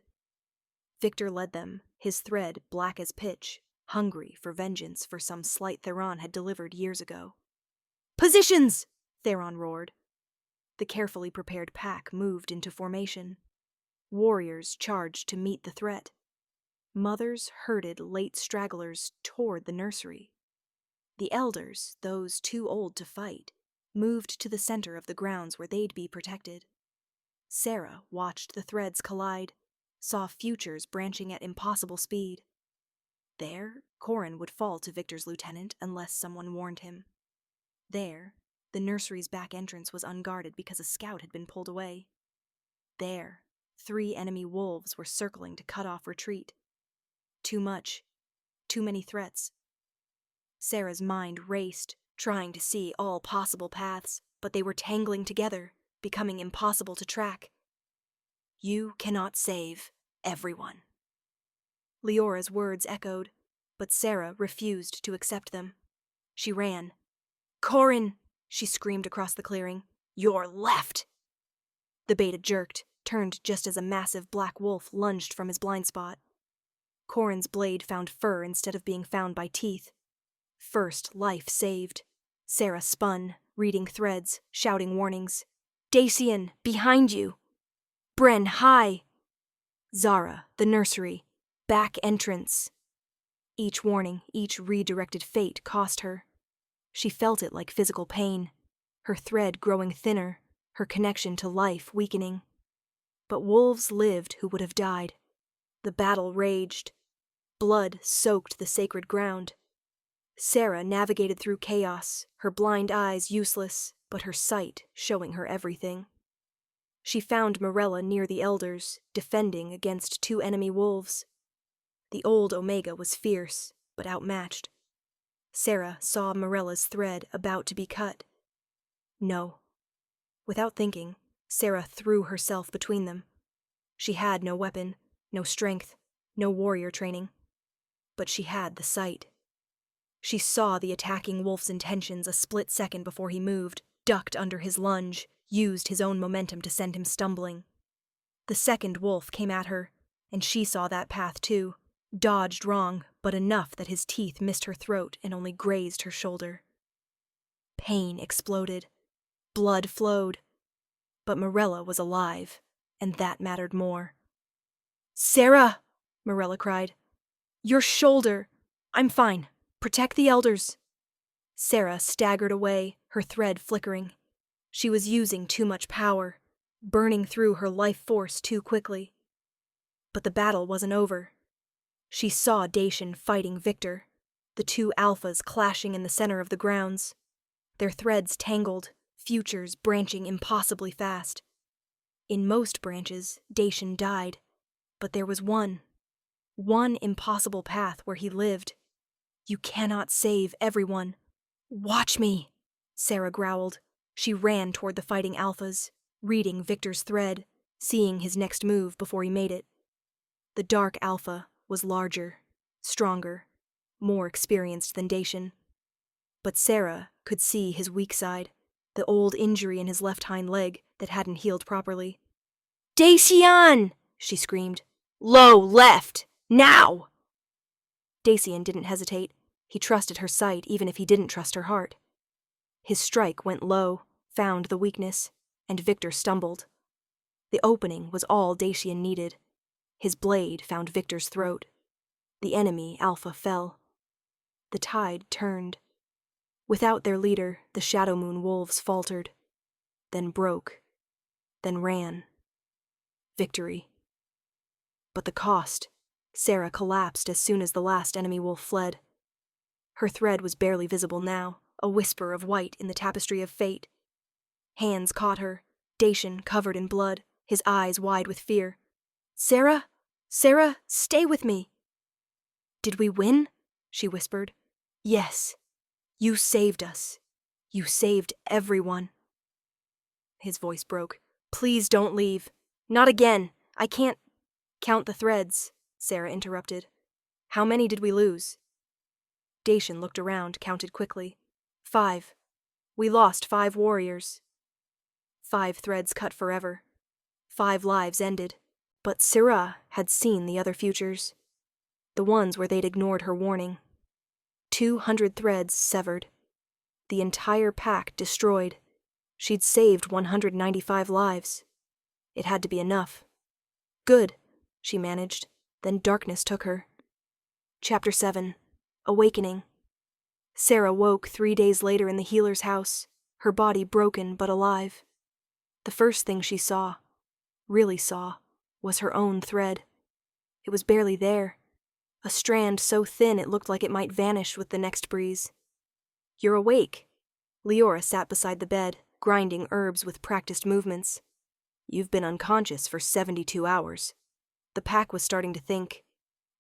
Victor led them, his thread black as pitch, hungry for vengeance for some slight Theron had delivered years ago. Positions! Theron roared. The carefully prepared pack moved into formation. Warriors charged to meet the threat. Mothers herded late stragglers toward the nursery. The elders, those too old to fight, moved to the center of the grounds where they'd be protected. Sera watched the threads collide, saw futures branching at impossible speed. There, Corin would fall to Victor's lieutenant unless someone warned him. There, the nursery's back entrance was unguarded because a scout had been pulled away. There, 3 enemy wolves were circling to cut off retreat. Too much. Too many threats. Sera's mind raced, trying to see all possible paths, but they were tangling together, becoming impossible to track. You cannot save everyone. Leora's words echoed, but Sera refused to accept them. She ran. Corin! She screamed across the clearing. You're left! The beta jerked, turned just as a massive black wolf lunged from his blind spot. Corin's blade found fur instead of being found by teeth. First life saved. Sera spun, reading threads, shouting warnings. Dacian, behind you! Bren, high! Zara, the nursery, back entrance. Each warning, each redirected fate cost her. She felt it like physical pain, her thread growing thinner, her connection to life weakening. But wolves lived who would have died. The battle raged. Blood soaked the sacred ground. Sera navigated through chaos, her blind eyes useless, but her sight showing her everything. She found Morella near the elders, defending against 2 enemy wolves. The old Omega was fierce, but outmatched. Sera saw Morella's thread about to be cut. No. Without thinking, Sera threw herself between them. She had no weapon, no strength, no warrior training. But she had the sight. She saw the attacking wolf's intentions a split second before he moved, ducked under his lunge, used his own momentum to send him stumbling. The second wolf came at her, and she saw that path too, dodged wrong, but enough that his teeth missed her throat and only grazed her shoulder. Pain exploded. Blood flowed. But Morella was alive, and that mattered more. Sera! Morella cried. Your shoulder! I'm fine. Protect the elders. Sera staggered away, her thread flickering. She was using too much power, burning through her life force too quickly. But the battle wasn't over. She saw Dacian fighting Victor, the 2 alphas clashing in the center of the grounds. Their threads tangled, futures branching impossibly fast. In most branches, Dacian died, but there was one impossible path where he lived. You cannot save everyone. Watch me, Sera growled. She ran toward the fighting alphas, reading Victor's thread, seeing his next move before he made it. The dark Alpha was larger, stronger, more experienced than Dacian. But Sera could see his weak side, the old injury in his left hind leg that hadn't healed properly. "Dacian!" she screamed. "Low left! Now!" Dacian didn't hesitate. He trusted her sight even if he didn't trust her heart. His strike went low, found the weakness, and Victor stumbled. The opening was all Dacian needed. His blade found Victor's throat. The enemy, Alpha, fell. The tide turned. Without their leader, the Shadow Moon wolves faltered, then broke, then ran. Victory. But the cost. Sera collapsed as soon as the last enemy wolf fled. Her thread was barely visible now, a whisper of white in the tapestry of fate. Hands caught her, Dacian covered in blood, his eyes wide with fear. "Sera? Sera, stay with me." "Did we win?" she whispered. "Yes. You saved us. You saved everyone." His voice broke. "Please don't leave. Not again. I can't—" "Count the threads," Sera interrupted. "How many did we lose?" Dacian looked around, counted quickly. 5. We lost 5 warriors. 5 threads cut forever. 5 lives ended. But Sera had seen the other futures. The ones where they'd ignored her warning. 200 threads severed. The entire pack destroyed. She'd saved 195 lives. It had to be enough. "Good," she managed. Then darkness took her. Chapter 7. Awakening. Sera woke 3 days later in the healer's house, her body broken but alive. The first thing she saw, really saw, was her own thread. It was barely there, a strand so thin it looked like it might vanish with the next breeze. "You're awake." Leora sat beside the bed, grinding herbs with practiced movements. "You've been unconscious for 72 hours. The pack was starting to think.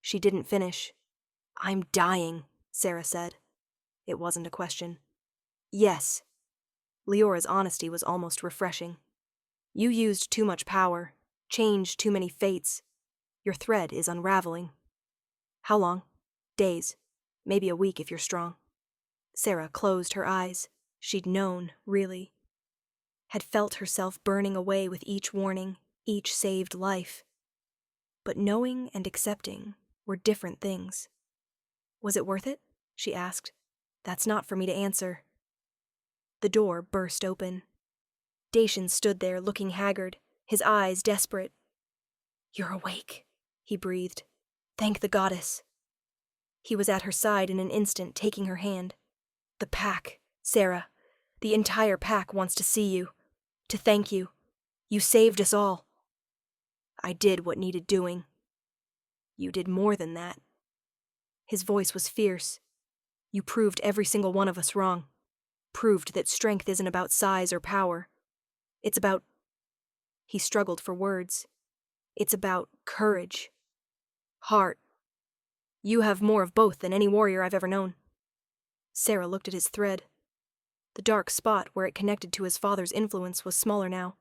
She didn't finish. "I'm dying," Sera said. It wasn't a question. "Yes." Leora's honesty was almost refreshing. "You used too much power, changed too many fates. Your thread is unraveling." "How long?" "Days. Maybe a week if you're strong." Sera closed her eyes. She'd known, really. Had felt herself burning away with each warning, each saved life. But knowing and accepting were different things. "Was it worth it?" she asked. "That's not for me to answer." The door burst open. Dacian stood there looking haggard, his eyes desperate. "You're awake," he breathed. "Thank the goddess." He was at her side in an instant, taking her hand. "The pack, Sera. The entire pack wants to see you. To thank you. You saved us all." "I did what needed doing." "You did more than that." His voice was fierce. "You proved every single one of us wrong. Proved that strength isn't about size or power. It's about—" He struggled for words. "It's about courage. Heart. You have more of both than any warrior I've ever known." Sera looked at his thread. The dark spot where it connected to his father's influence was smaller now.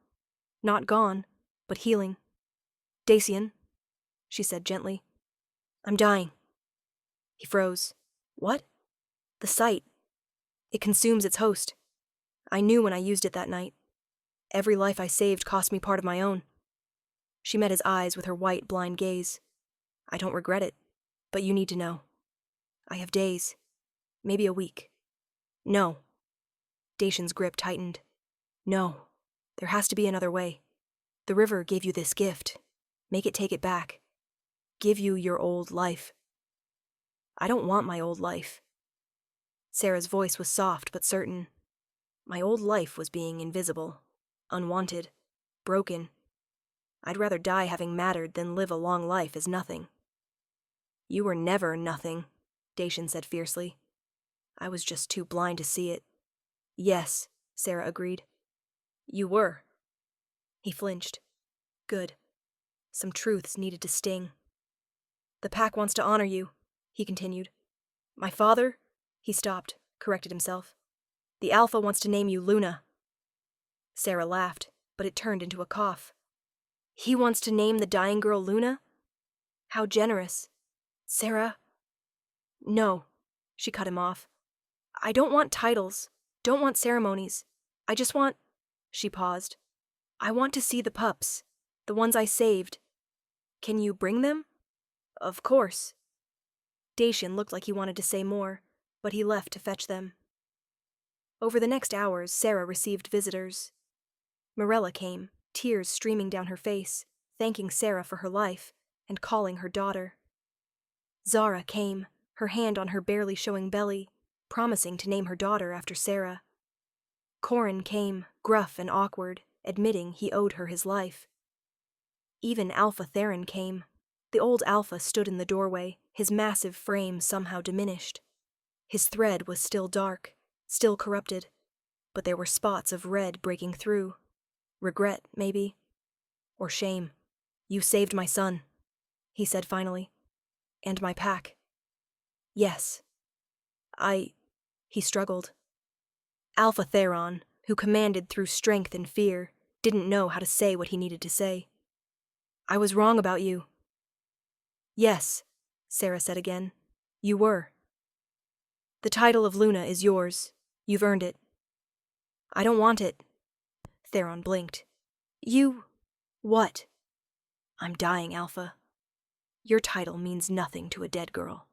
Not gone, but healing. "Dacian," she said gently. "I'm dying." He froze. "What?" "The sight. It consumes its host. I knew when I used it that night. Every life I saved cost me part of my own." She met his eyes with her white, blind gaze. "I don't regret it, but you need to know. I have days. Maybe a week." "No." Dacian's grip tightened. "No. There has to be another way. The river gave you this gift. Make it take it back. Give you your old life." "I don't want my old life." Sera's voice was soft but certain. "My old life was being invisible, unwanted, broken. I'd rather die having mattered than live a long life as nothing." "You were never nothing," Dacian said fiercely. "I was just too blind to see it." "Yes," Sera agreed. "You were." He flinched. Good. Some truths needed to sting. "The pack wants to honor you," he continued. "My father—" He stopped, corrected himself. "The Alpha wants to name you Luna." Sera laughed, but it turned into a cough. He wants to name the dying girl Luna? How generous. Sera? No, she cut him off. I don't want titles, don't want ceremonies. I just want... She paused. I want to see the pups, the ones I saved. Can you bring them? Of course. Dacian looked like he wanted to say more, but he left to fetch them. Over the next hours, Sera received visitors. Morella came, tears streaming down her face, thanking Sera for her life, and calling her daughter. Zara came, her hand on her barely showing belly, promising to name her daughter after Sera. Corin came, gruff and awkward, admitting he owed her his life. Even Alpha Theron came. The old Alpha stood in the doorway, his massive frame somehow diminished. His thread was still dark, still corrupted, but there were spots of red breaking through. Regret, maybe. Or shame. You saved my son, he said finally. And my pack. Yes. He struggled. Alpha Theron, who commanded through strength and fear, didn't know how to say what he needed to say. I was wrong about you. Yes, Sera said again. You were. The title of Luna is yours. You've earned it. I don't want it. Theron blinked. You... What? I'm dying, Alpha. Your title means nothing to a dead girl.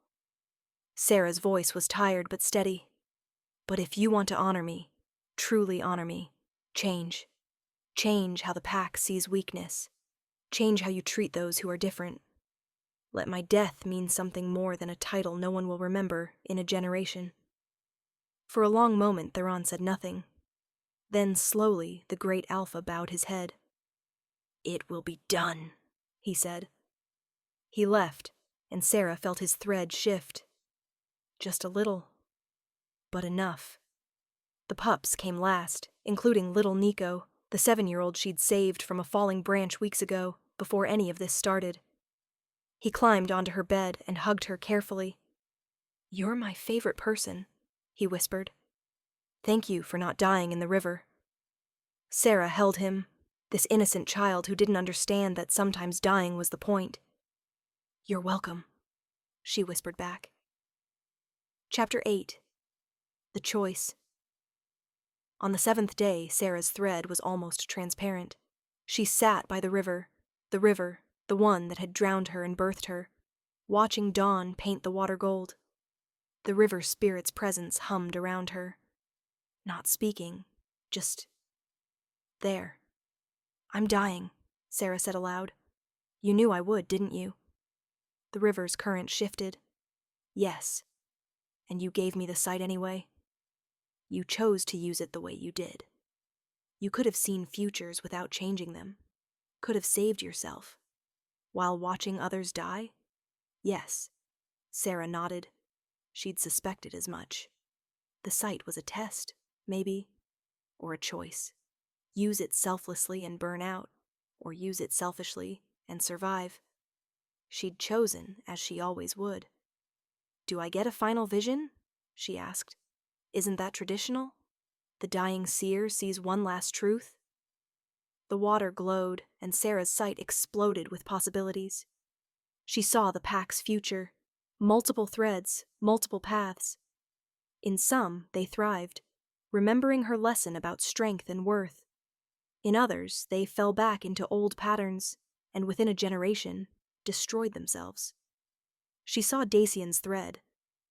Sera's voice was tired but steady. But if you want to honor me, truly honor me, change. Change how the pack sees weakness. Change how you treat those who are different. Let my death mean something more than a title no one will remember in a generation. For a long moment, Theron said nothing. Then, slowly, the great Alpha bowed his head. It will be done, he said. He left, and Sera felt his thread shift. Just a little. But enough. The pups came last, including little Nico, the 7-year-old she'd saved from a falling branch weeks ago, before any of this started. He climbed onto her bed and hugged her carefully. You're my favorite person, he whispered. Thank you for not dying in the river. Sera held him, this innocent child who didn't understand that sometimes dying was the point. You're welcome, she whispered back. Chapter 8. The Choice. On the 7th day, Sera's thread was almost transparent. She sat by the river, the one that had drowned her and birthed her, watching dawn paint the water gold. The river spirit's presence hummed around her. Not speaking, just there. I'm dying, Sera said aloud. You knew I would, didn't you? The river's current shifted. Yes. And you gave me the sight anyway. You chose to use it the way you did. You could have seen futures without changing them. Could have saved yourself. While watching others die? Yes. Sera nodded. She'd suspected as much. The sight was a test, maybe, or a choice. Use it selflessly and burn out, or use it selfishly and survive. She'd chosen, as she always would. Do I get a final vision? She asked. Isn't that traditional? The dying seer sees one last truth? The water glowed, and Sera's sight exploded with possibilities. She saw the pack's future, multiple threads, multiple paths. In some, they thrived, remembering her lesson about strength and worth. In others, they fell back into old patterns, and within a generation, destroyed themselves. She saw Dacian's thread,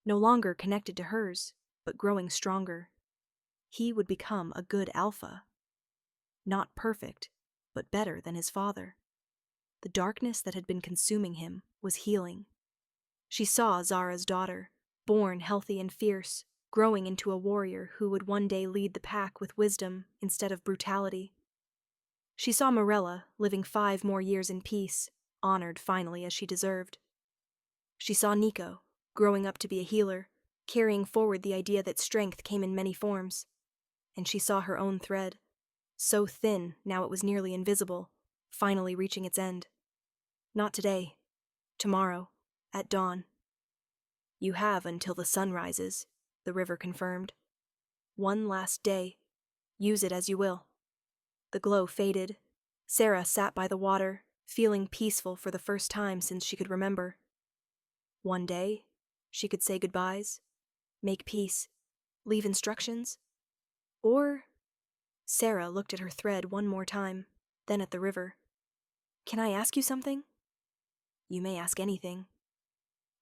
no longer connected to hers, but growing stronger. He would become a good Alpha. Not perfect, but better than his father. The darkness that had been consuming him was healing. She saw Zara's daughter, born healthy and fierce, growing into a warrior who would one day lead the pack with wisdom instead of brutality. She saw Morella living 5 more years in peace, honored finally as she deserved. She saw Nico, growing up to be a healer, carrying forward the idea that strength came in many forms. And she saw her own thread, so thin now it was nearly invisible, finally reaching its end. Not today. Tomorrow, at dawn. You have until the sun rises, the river confirmed. One last day. Use it as you will. The glow faded. Sera sat by the water, feeling peaceful for the first time since she could remember. One day, she could say goodbyes, make peace, leave instructions. Or, Sera looked at her thread one more time, then at the river. "Can I ask you something?" "You may ask anything."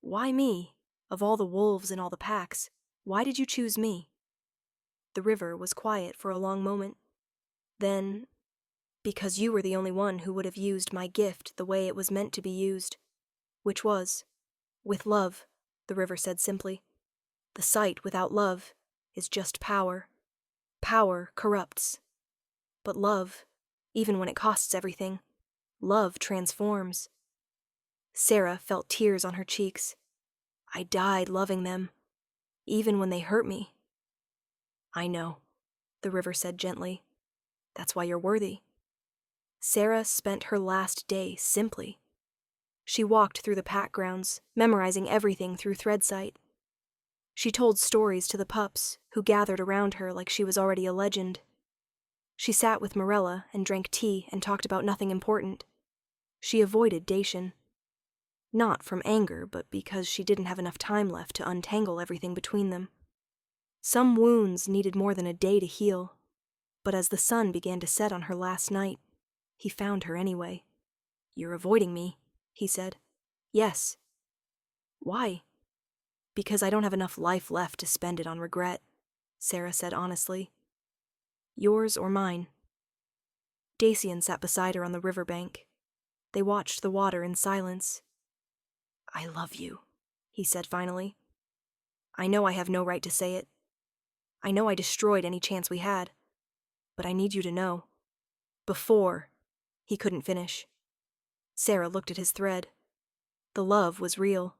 "Why me? Of all the wolves in all the packs, why did you choose me?" The river was quiet for a long moment. Then, "Because you were the only one who would have used my gift the way it was meant to be used. Which was, with love," the river said simply. "The sight without love is just power. Power corrupts. But love, even when it costs everything, love transforms." Sera felt tears on her cheeks. "I died loving them, even when they hurt me." "I know," the river said gently. "That's why you're worthy." Sera spent her last day simply. She walked through the pack grounds, memorizing everything through threadsight. She told stories to the pups, who gathered around her like she was already a legend. She sat with Morella and drank tea and talked about nothing important. She avoided Dacian. Not from anger, but because she didn't have enough time left to untangle everything between them. Some wounds needed more than a day to heal, but as the sun began to set on her last night, he found her anyway. "You're avoiding me," he said. "Yes." "Why?" "Because I don't have enough life left to spend it on regret," Sera said honestly. "Yours or mine?" Dacian sat beside her on the riverbank. They watched the water in silence. "I love you," he said finally. "I know I have no right to say it. I know I destroyed any chance we had. But I need you to know." Before, he couldn't finish. Sera looked at his thread. The love was real,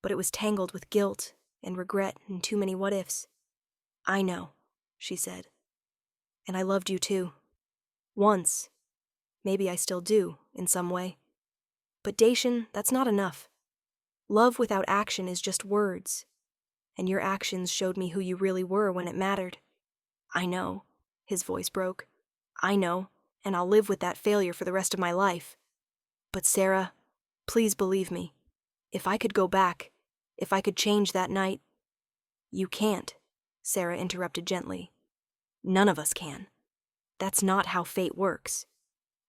but it was tangled with guilt and regret and too many what-ifs. "I know," she said. "And I loved you too. Once. Maybe I still do, in some way. But Dacian, that's not enough. Love without action is just words. And your actions showed me who you really were when it mattered." "I know," his voice broke. "I know, and I'll live with that failure for the rest of my life. But Sera, please believe me. If I could go back, if I could change that night—" "You can't," Sera interrupted gently. "None of us can. That's not how fate works.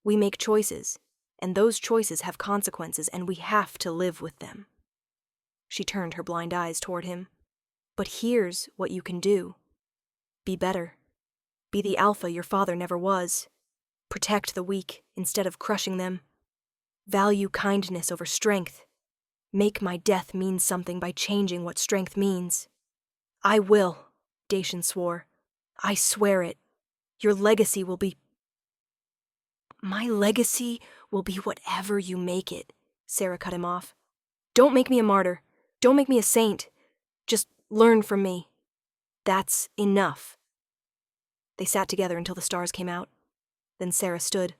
We make choices, and those choices have consequences, and we have to live with them." She turned her blind eyes toward him. "But here's what you can do. Be better. Be the alpha your father never was. Protect the weak instead of crushing them. Value kindness over strength. Make my death mean something by changing what strength means." "I will," Dacian swore. "I swear it. Your legacy will be—" "My legacy will be whatever you make it," Sera cut him off. "Don't make me a martyr. Don't make me a saint. Just learn from me. That's enough." They sat together until the stars came out. Then Sera stood.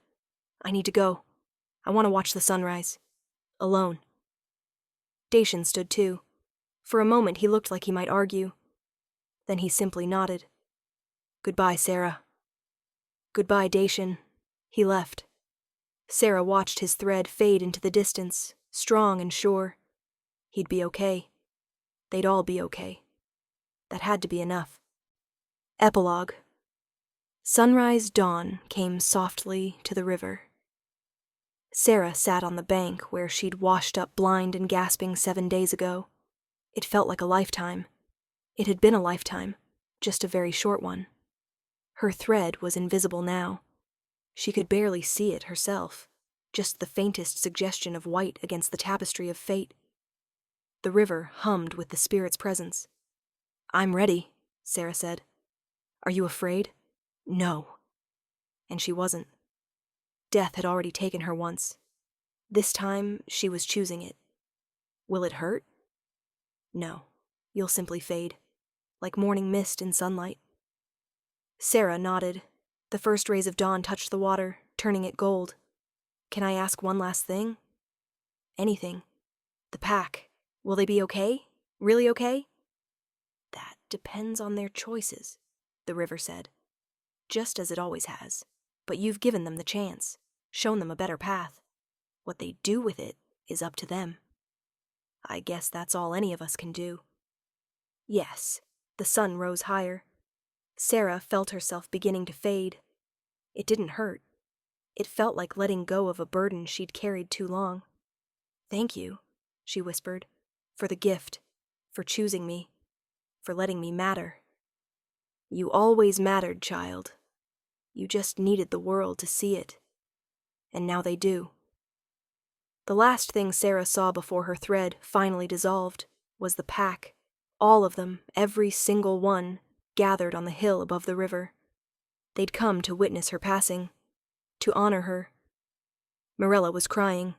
"I need to go. I want to watch the sunrise. Alone." Dacian stood too. For a moment he looked like he might argue. Then he simply nodded. "Goodbye, Sera." "Goodbye, Dacian." He left. Sera watched his thread fade into the distance, strong and sure. He'd be okay. They'd all be okay. That had to be enough. Epilogue. Sunrise dawn came softly to the river. Sera sat on the bank where she'd washed up blind and gasping 7 days ago. It felt like a lifetime. It had been a lifetime, just a very short one. Her thread was invisible now. She could barely see it herself, just the faintest suggestion of white against the tapestry of fate. The river hummed with the spirit's presence. "I'm ready," Sera said. "Are you afraid?" "No." And she wasn't. Death had already taken her once. This time, she was choosing it. Will it hurt? No. You'll simply fade, like morning mist in sunlight. Sera nodded. The first rays of dawn touched the water, turning it gold. "Can I ask one last thing?" "Anything. The pack. Will they be okay? Really okay?" "That depends on their choices," the river said. "Just as it always has. But you've given them the chance. shown them a better path. What they do with it is up to them. I guess that's all any of us can do. Yes, the sun rose higher. Sera felt herself beginning to fade. It didn't hurt. It felt like letting go of a burden she'd carried too long. "Thank you," she whispered, "for the gift, for choosing me, for letting me matter. You always mattered, child. You just needed the world to see it. And now they do." The last thing Sera saw before her thread finally dissolved was the pack, all of them, every single one, gathered on the hill above the river. They'd come to witness her passing, to honor her. Morella was crying.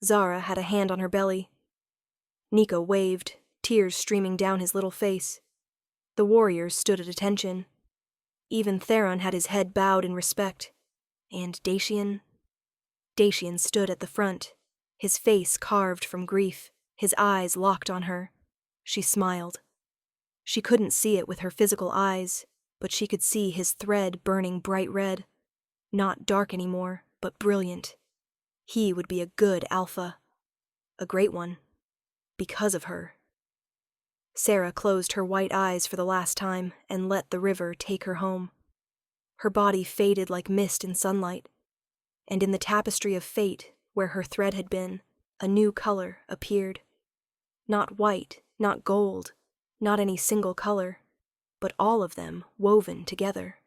Zara had a hand on her belly. Nico waved, tears streaming down his little face. The warriors stood at attention. Even Theron had his head bowed in respect. And Dacian stood at the front, his face carved from grief, his eyes locked on her. She smiled. She couldn't see it with her physical eyes, but she could see his thread burning bright red. Not dark anymore, but brilliant. He would be a good Alpha. A great one. Because of her. Sera closed her white eyes for the last time and let the river take her home. Her body faded like mist in sunlight, and in the tapestry of fate, where her thread had been, a new color appeared. Not white, not gold, not any single color, but all of them woven together.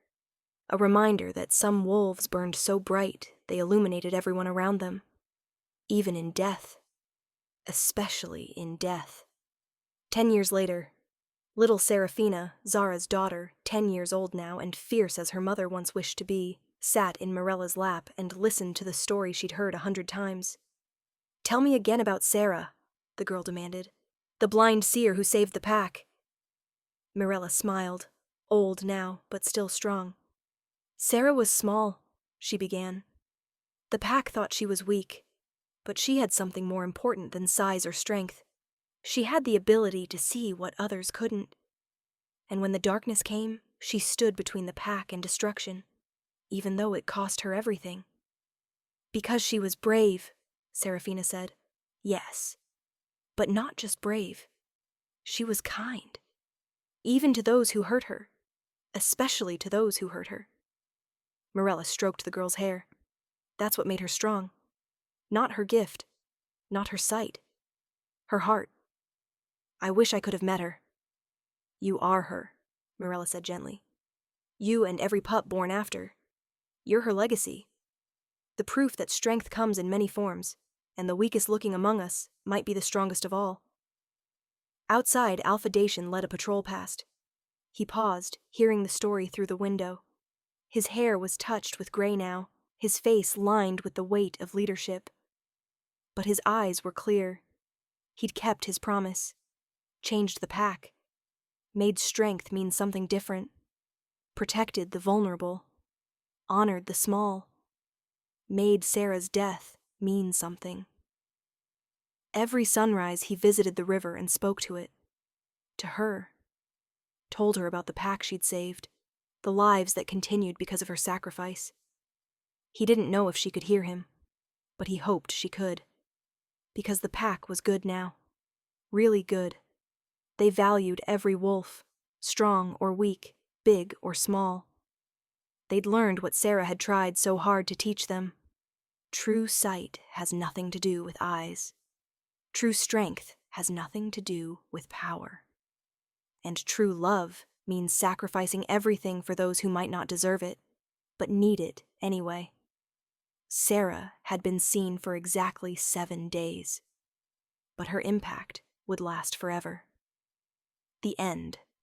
A reminder that some wolves burned so bright they illuminated everyone around them. Even in death. Especially in death. 10 years later, little Serafina, Zara's daughter, 10 years old now and fierce as her mother once wished to be, sat in Morella's lap and listened to the story she'd heard 100 times. "Tell me again about Sera," the girl demanded. "The blind seer who saved the pack." Morella smiled, old now, but still strong. "Sera was small," she began. "The pack thought she was weak, but she had something more important than size or strength. She had the ability to see what others couldn't. And when the darkness came, she stood between the pack and destruction, even though it cost her everything." "Because she was brave," Serafina said. "Yes, but not just brave. She was kind. Even to those who hurt her, especially to those who hurt her." Morella stroked the girl's hair. "That's what made her strong. Not her gift, not her sight. Her heart. I wish I could have met her." "You are her," Morella said gently. "You and every pup born after. You're her legacy. The proof that strength comes in many forms, and the weakest looking among us might be the strongest of all." Outside, Alpha Dacian led a patrol past. He paused, hearing the story through the window. His hair was touched with gray now, his face lined with the weight of leadership. But his eyes were clear. He'd kept his promise. Changed the pack. Made strength mean something different. Protected the vulnerable. Honored the small. Made Sera's death mean something. Every sunrise he visited the river and spoke to it. To her. Told her about the pack she'd saved. The lives that continued because of her sacrifice. He didn't know if she could hear him, but he hoped she could. Because the pack was good now. Really good. They valued every wolf, strong or weak, big or small. They'd learned what Sera had tried so hard to teach them. True sight has nothing to do with eyes. True strength has nothing to do with power. And true love means sacrificing everything for those who might not deserve it, but need it anyway. Sera had been seen for exactly 7 days, but her impact would last forever. The end.